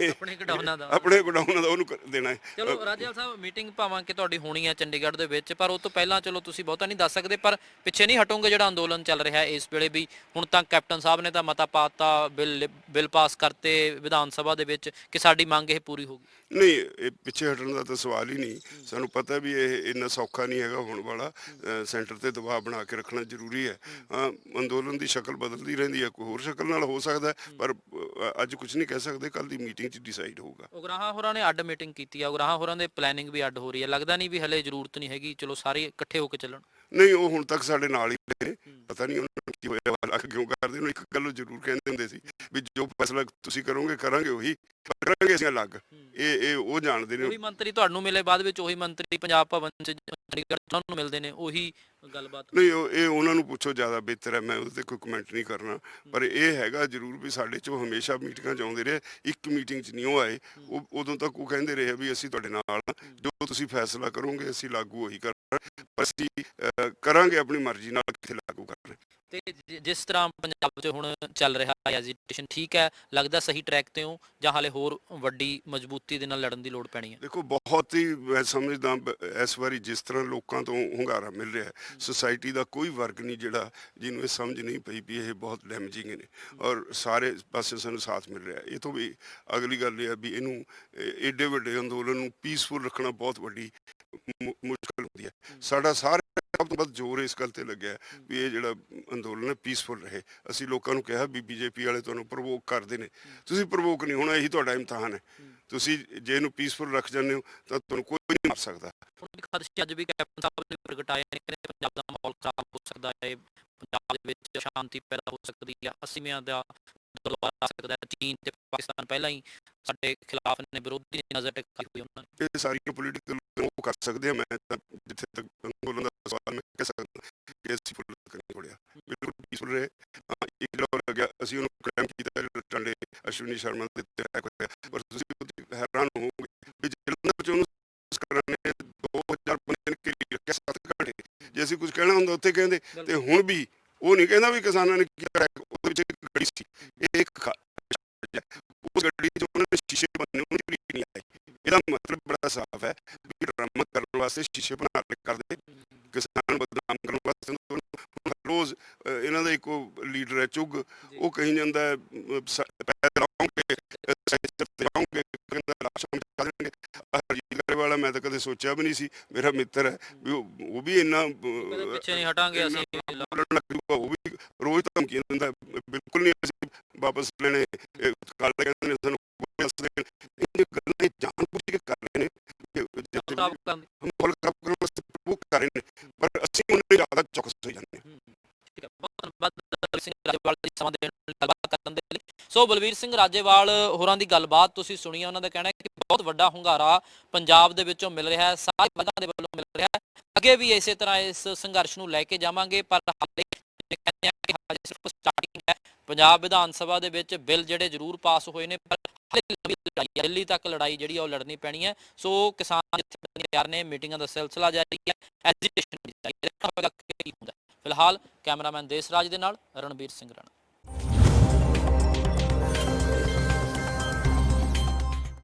S1: ਆਪਣੇ ਗੋਡਾਊਨਾਂ ਦਾ
S2: ਉਹਨੂੰ ਦੇਣਾ ਹੈ।
S1: ਚਲੋ ਰਾਜੇਵਾਲ ਸਾਹਿਬ, ਮੀਟਿੰਗ ਭਾਵਾਂ ਕਿ ਤੁਹਾਡੀ ਹੋਣੀ ਹੈ ਚੰਡੀਗੜ੍ਹ ਦੇ ਵਿੱਚ, ਪਰ ਉਹ ਤੋਂ ਪਹਿਲਾਂ ਚਲੋ ਤੁਸੀਂ ਬਹੁਤਾ ਨਹੀਂ ਦੱਸ ਸਕਦੇ, ਪਰ ਪਿੱਛੇ ਨਹੀਂ ਹਟੋਗੇ ਜਿਹੜਾ ਅੰਦੋਲਨ ਚੱਲ ਰਿਹਾ ਇਸ ਵੇਲੇ ਵੀ? ਹੁਣ ਤੱਕ ਕੈਪਟਨ ਸਾਹਿਬ ਨੇ ਤਾਂ ਮਤਾ ਪਾਤਾ, ਬਿੱਲ ਪਾਸ ਕਰਤੇ ਵਿਧਾਨ ਸਭਾ ਦੇ ਵਿੱਚ ਕਿ ਸਾਡੀ ਮੰਗ ਇਹ ਪੂਰੀ ਹੋਊਗੀ।
S2: ਨਹੀਂ, ਇਹ ਪਿੱਛੇ ਹਟਣ ਦਾ ਤਾਂ ਸਵਾਲ ਹੀ ਨਹੀਂ। ਸਾਨੂੰ ਪਤਾ ਵੀ ਇਹ ਇੰਨਾ ਸੌਖਾ ਨਹੀਂ ਹੈਗਾ ਹੋਣ ਵਾਲਾ। ਸੈਂਟਰ ਤੇ ਦਬਾਅ ਬਣਾ ਕੇ ਰੱਖਣਾ ਜ਼ਰੂਰੀ ਹੈ। ਅੰਦੋਲਨ ਦੀ ਸ਼ਕਲ ਬਦਲਦੀ ਰਹਿੰਦੀ ਹੈ, ਕੋਈ ਹੋਰ ਸ਼ਕਲ ਨਾਲ ਹੋ ਸਕਦਾ, ਪਰ ਅੱਜ ਕੁਝ ਨਹੀਂ ਕਹਿ ਸਕਦੇ। ਕੱਲ ਦੀ ਮੀਟਿੰਗ 'ਚ ਡਿਸਾਈਡ ਹੋਊਗਾ।
S1: ਉਗਰਾਹਾਂ ਹੋਰਾਂ ਨੇ ਅੱਡ ਮੀਟਿੰਗ ਕੀਤੀ ਆ, ਉਗਰਾਹਾਂ ਹੋਰਾਂ ਦੇ ਪਲੈਨਿੰਗ ਵੀ ਅੱਡ ਹੋ ਰਹੀ ਹੈ। ਲੱਗਦਾ ਨਹੀਂ ਵੀ ਹਲੇ ਜ਼ਰੂਰਤ ਨਹੀਂ ਹੈਗੀ, ਚਲੋ ਸਾਰੇ ਇਕੱਠੇ ਹੋ ਕੇ ਚੱਲਣ?
S2: ਨਹੀਂ, ਉਹ ਹੁਣ ਤੱਕ ਸਾਡੇ ਨਾਲ ਹੀ ਨੇ, ਪਤਾ ਨਹੀਂ ਉਹਨਾਂ ਨੂੰ ਕੀ ਹੋਇਆ, ਅਲੱਗ ਕਿਉਂ ਕਰਦੇ ਨੇ। ਇੱਕ ਗੱਲ ਜ਼ਰੂਰ ਕਹਿੰਦੇ ਹੁੰਦੇ ਸੀ ਵੀ ਜੋ ਫੈਸਲਾ ਤੁਸੀਂ ਕਰੋਗੇ ਕਰਾਂਗੇ, ਉਹੀ ਕਰਾਂਗੇ ਅਸੀਂ ਅਲੱਗ। ਇਹ ਉਹ ਜਾਣਦੇ ਨੇ।
S1: ਉਹੀ ਮੰਤਰੀ ਤੁਹਾਨੂੰ ਮਿਲੇ ਬਾਅਦ ਵਿੱਚ, ਉਹੀ ਮੰਤਰੀ ਪੰਜਾਬ ਭਵਨ 'ਚ ਚੰਡੀਗੜ੍ਹ ਨੂੰ ਮਿਲਦੇ ਨੇ, ਉਹੀ ਗੱਲਬਾਤ।
S2: ਨਹੀਂ, ਇਹ ਉਹਨਾਂ ਨੂੰ ਪੁੱਛੋ, ਜ਼ਿਆਦਾ ਬਿਹਤਰ ਹੈ, ਮੈਂ ਉਹਦੇ ਤੇ ਕੋਈ ਕਮੈਂਟ ਨਹੀਂ ਕਰਨਾ। ਪਰ ਇਹ ਹੈਗਾ ਜ਼ਰੂਰ ਵੀ ਸਾਡੇ 'ਚ ਉਹ ਹਮੇਸ਼ਾ ਮੀਟਿੰਗਾਂ 'ਚ ਆਉਂਦੇ ਰਹੇ। ਇੱਕ ਮੀਟਿੰਗ 'ਚ ਨਹੀਂ ਉਹ ਆਏ, ਉਹ ਉਦੋਂ ਤੱਕ ਉਹ ਕਹਿੰਦੇ ਰਹੇ ਵੀ ਅਸੀਂ ਤੁਹਾਡੇ ਨਾਲ ਹਾਂ, ਜੋ ਤੁਸੀਂ ਫੈਸਲਾ ਕਰੋਗੇ ਅਸੀਂ ਲਾਗੂ ਉਹੀ ਕਰਾਂਗੇ, ਪਰ ਅਸੀਂ ਕਰਾਂਗੇ ਆਪਣੀ ਮਰਜ਼ੀ ਨਾਲ ਕਿੱਥੇ ਲਾਗੂ ਕਰਨਾ।
S1: ਤੇ ਜਿਸ ਤਰ੍ਹਾਂ ਪੰਜਾਬ 'ਚ ਹੁਣ ਚੱਲ ਰਿਹਾ ਐਜੀਟੇਸ਼ਨ, ਠੀਕ ਹੈ, ਲੱਗਦਾ ਸਹੀ ਟਰੈਕ ਤੇ ਹੋ, ਜਾਂ ਹਾਲੇ ਹੋਰ ਵੱਡੀ ਮਜ਼ਬੂਤੀ ਦੇ ਨਾਲ ਲੜਨ ਦੀ ਲੋੜ ਪੈਣੀ ਹੈ? ਦੇਖੋ,
S2: ਬਹੁਤ ਹੀ ਮੈਂ ਸਮਝਦਾ ਇਸ ਵਾਰੀ ਜਿਸ ਤਰ੍ਹਾਂ ਲੋਕਾਂ ਤੋਂ ਹੁੰਗਾਰਾ ਮਿਲ ਰਿਹਾ, ਸੁਸਾਇਟੀ ਦਾ ਕੋਈ ਵਰਗ ਨਹੀਂ ਜਿਹੜਾ ਜਿਹਨੂੰ ਇਹ ਸਮਝ ਨਹੀਂ ਪਈ ਵੀ ਇਹ ਬਹੁਤ ਡੈਮੇਜਿੰਗ ਨੇ, ਔਰ ਸਾਰੇ ਪਾਸੇ ਸਾਨੂੰ ਸਾਥ ਮਿਲ ਰਿਹਾ। ਇਹ ਤੋਂ ਵੀ ਅਗਲੀ ਗੱਲ ਇਹ ਹੈ ਵੀ ਇਹਨੂੰ ਏਡੇ ਵੱਡੇ ਅੰਦੋਲਨ ਨੂੰ ਪੀਸਫੁਲ ਰੱਖਣਾ ਬਹੁਤ ਵੱਡੀ ਮੁਸ਼ਕਲ ਹੁੰਦੀ ਹੈ। ਸਾਡਾ ਸਾਰੇ ਸਭ ਤੋਂ ਵੱਧ ਜ਼ੋਰ ਇਸ ਗੱਲ ਤੇ ਲੱਗਿਆ ਵੀ ਇਹ ਜਿਹੜਾ ਅੰਦੋਲਨ ਹੈ ਪੀਸਫੁਲ ਰਹੇ। ਅਸੀਂ ਲੋਕਾਂ ਨੂੰ ਕਿਹਾ ਵੀ BJP ਵਾਲੇ ਤੁਹਾਨੂੰ ਪ੍ਰਵੋਕ ਕਰਦੇ ਨੇ, ਤੁਸੀਂ ਪ੍ਰਵੋਕ ਨਹੀਂ ਹੋਣਾ, ਇਹੀ ਤੁਹਾਡਾ ਇਮਤਿਹਾਨ ਹੈ। ਤੁਸੀਂ ਜੇ ਇਹਨੂੰ ਪੀਸਫੁਲ ਰੱਖ ਜਾਂਦੇ ਹੋ ਤਾਂ ਤੁਹਾਨੂੰ ਕੋਈ ਨਹੀਂ ਮਾਰ ਸਕਦਾ।
S1: ਖਦਸ਼ੇ ਅੱਜ ਵੀ ਕੈਪਟਨ ਸਾਹਿਬ ਨੇ ਪ੍ਰਗਟਾਏ ਨੇ ਕਿ ਪੰਜਾਬ ਦਾ ਮਾਹੌਲ ਖਰਾਬ ਹੋ ਸਕਦਾ ਹੈ, ਪੰਜਾਬ ਦੇ ਵਿੱਚ ਸ਼ਾਂਤੀ ਪੈਦਾ ਹੋ ਸਕਦੀ ਹੈ, ਅਸੀਮਿਆਂ ਦਾ ਦਰਬਾਰ ਆ ਸਕਦਾ ਹੈ। ਚੀਨ ਤੇ ਪਾਕਿਸਤਾਨ ਪਹਿਲਾਂ ਹੀ ਸਾਡੇ ਖਿਲਾਫ ਨੇ, ਵਿਰੋਧੀ ਨਜ਼ਰ ਟਿਕਾਈ ਹੋਈ ਉਹਨਾਂ ਨੇ।
S2: ਇਹ ਸਾਰੀਆਂ ਪੋਲੀਟੀਕਲ ਉਹ ਕਰ ਸਕਦੇ ਆ। ਮੈਂ ਤਾਂ ਜਿੱਥੇ ਤੱਕ ਅੰਦੋਲਨ ਦਾ ਸਵਾਲ ਮੈਂ ਕਹਿ ਸਕਦਾ ਕਿ ਅਸੀਂ ਪੋਲੀਟੀਕਲ ਨਹੀਂ ਹੋੜਿਆ, ਬਿਲਕੁਲ ਪੀਸਫੁਲ ਰਹੇ। ਹਾਂ, ਇੱਕ ਜਿਹੜਾ ਲੱਗਿਆ ਅਸੀਂ ਉਹਨੂੰ ਕਲੈਮ ਕੀਤਾ ਜਿਹੜਾ ਟਾਂਡੇ ਅਸ਼ਵਨੀ ਸ਼ਰਮਾ ਦੇ ਉੱਤੇ ਅਟੈਕ ਹੋਇਆ, ਪਰ ਤੁਸੀਂ ਹੈਰਾਨ ਹੋਵੋਗੇ ਵੀ ਜਲੰਧਰ ਚ ਉਹਨੂੰ ਨੇ 2000 ਬੰਦੇ ਨੇ ਘੇਰੀ ਰੱਖਿਆ 7 ਘੰਟੇ। ਜੇ ਅਸੀਂ ਕੁਝ ਕਹਿਣਾ ਹੁੰਦਾ ਉੱਥੇ ਕਹਿੰਦੇ, ਤੇ ਹੁਣ ਵੀ ਉਹ ਨਹੀਂ ਕਹਿੰਦਾ ਵੀ ਕਿਸਾਨਾਂ ਨੇ ਕੀਤਾ ਅਟੈਕ। ਉਹਦੇ ਵਿੱਚ ਇੱਕ ਗੱਡੀ ਸੀ, ਇਹ ਇੱਕ ਉਸ ਗੱਡੀ 'ਚ ਉਹਨਾਂ ਨੇ ਸ਼ੀਸ਼ੇ ਬਣਨੇ, ਉਹਨੂੰ ਲੀਕ ਨਹੀਂ ਆਈ। ਇਹਦਾ ਮਤਲਬ ਬੜਾ ਸਾਫ਼ ਹੈ ਵੀ ਡਰਾਮਾ ਕਰਨ ਵਾਸਤੇ ਸ਼ੀਸ਼ੇ ਬਣਾ ਕੇ ਕਰਦੇ, ਕਿਸਾਨ ਬਦਨਾਮ ਕਰਨ ਵਾਸਤੇ। ਰੋਜ਼ ਇਹਨਾਂ ਦਾ ਇੱਕ ਲੀਡਰ ਹੈ ਚੁੱਗ, ਉਹ ਕਹੀ ਜਾਂਦਾ ਹਰਜੀਤ ਗਰੇਵਾਲਾ। ਮੈਂ ਤਾਂ ਕਦੇ ਸੋਚਿਆ ਵੀ ਨਹੀਂ ਸੀ, ਮੇਰਾ ਮਿੱਤਰ ਹੈ ਵੀ ਉਹ ਵੀ ਇੰਨਾ
S1: ਪਿੱਛੇ ਨਹੀਂ ਹਟਾਂਗੇ ਅਸੀਂ,
S2: ਉਹ ਵੀ ਰੋਜ਼ ਧਮਕੀਆਂ ਦਿੰਦਾ। ਬਿਲਕੁਲ ਨਹੀਂ ਅਸੀਂ ਵਾਪਸ ਲੈਣੇ, ਕੱਲ ਕਹਿੰਦੇ ਨੇ ਸਾਨੂੰ ਗੱਲਾਂ ਜਾਣ ਬੁੱਝ ਕੇ ਕਰ ਰਹੇ ਨੇ, ਮਾਹੌਲ ਖਰਾਬ ਕਰਨ ਵਾਸਤੇ ਉਹ ਕਰ ਰਹੇ ਨੇ, ਪਰ ਅਸੀਂ ਉਹਨਾਂ ਜ਼ਿਆਦਾ ਚੌਕਸ ਹੋ ਜਾਂਦੇ ਹਾਂ।
S1: ਸੋ ਬਲਵੀਰ ਸਿੰਘ ਰਾਜੇਵਾਲ ਹੋਰਾਂ ਦੀ ਗੱਲਬਾਤ ਤੁਸੀਂ ਸੁਣੀ ਹੈ। ਉਹਨਾਂ ਦਾ ਕਹਿਣਾ ਹੈ ਕਿ ਬਹੁਤ ਵੱਡਾ ਹੁੰਗਾਰਾ ਪੰਜਾਬ ਦੇ ਵਿੱਚੋਂ ਮਿਲ ਰਿਹਾ ਹੈ, ਸਾਰੇ ਵਰਗਾਂ ਦੇ ਵੱਲੋਂ ਮਿਲ ਰਿਹਾ ਹੈ। ਅੱਗੇ ਵੀ ਇਸੇ ਤਰ੍ਹਾਂ ਇਸ ਸੰਘਰਸ਼ ਨੂੰ ਲੈ ਕੇ ਜਾਵਾਂਗੇ, ਪਰ ਹਾਲੇ ਸਿਰਫ ਸਟਾਰਟਿੰਗ ਹੈ। ਪੰਜਾਬ ਵਿਧਾਨ ਸਭਾ ਦੇ ਵਿੱਚ ਬਿੱਲ ਜਿਹੜੇ ਜ਼ਰੂਰ ਪਾਸ ਹੋਏ ਨੇ, ਪਰ ਦਿੱਲੀ ਤੱਕ ਲੜਾਈ ਜਿਹੜੀ ਉਹ ਲੜਨੀ ਪੈਣੀ ਹੈ। ਸੋ ਕਿਸਾਨ ਜਥੇਬੰਦੀਆਂ ਤਿਆਰ ਨੇ, ਮੀਟਿੰਗਾਂ ਦਾ ਸਿਲਸਿਲਾ ਜਾਰੀ ਹੈ, ਐਜੀਟੇਸ਼ਨ ਵੀ ਜਾਰੀ ਹੈ। ਫਿਲਹਾਲ ਕੈਮਰਾਮੈਨ ਦੇਸਰਾਜ ਦੇ ਨਾਲ ਰਣਬੀਰ ਸਿੰਘ ਰਾਣਾ।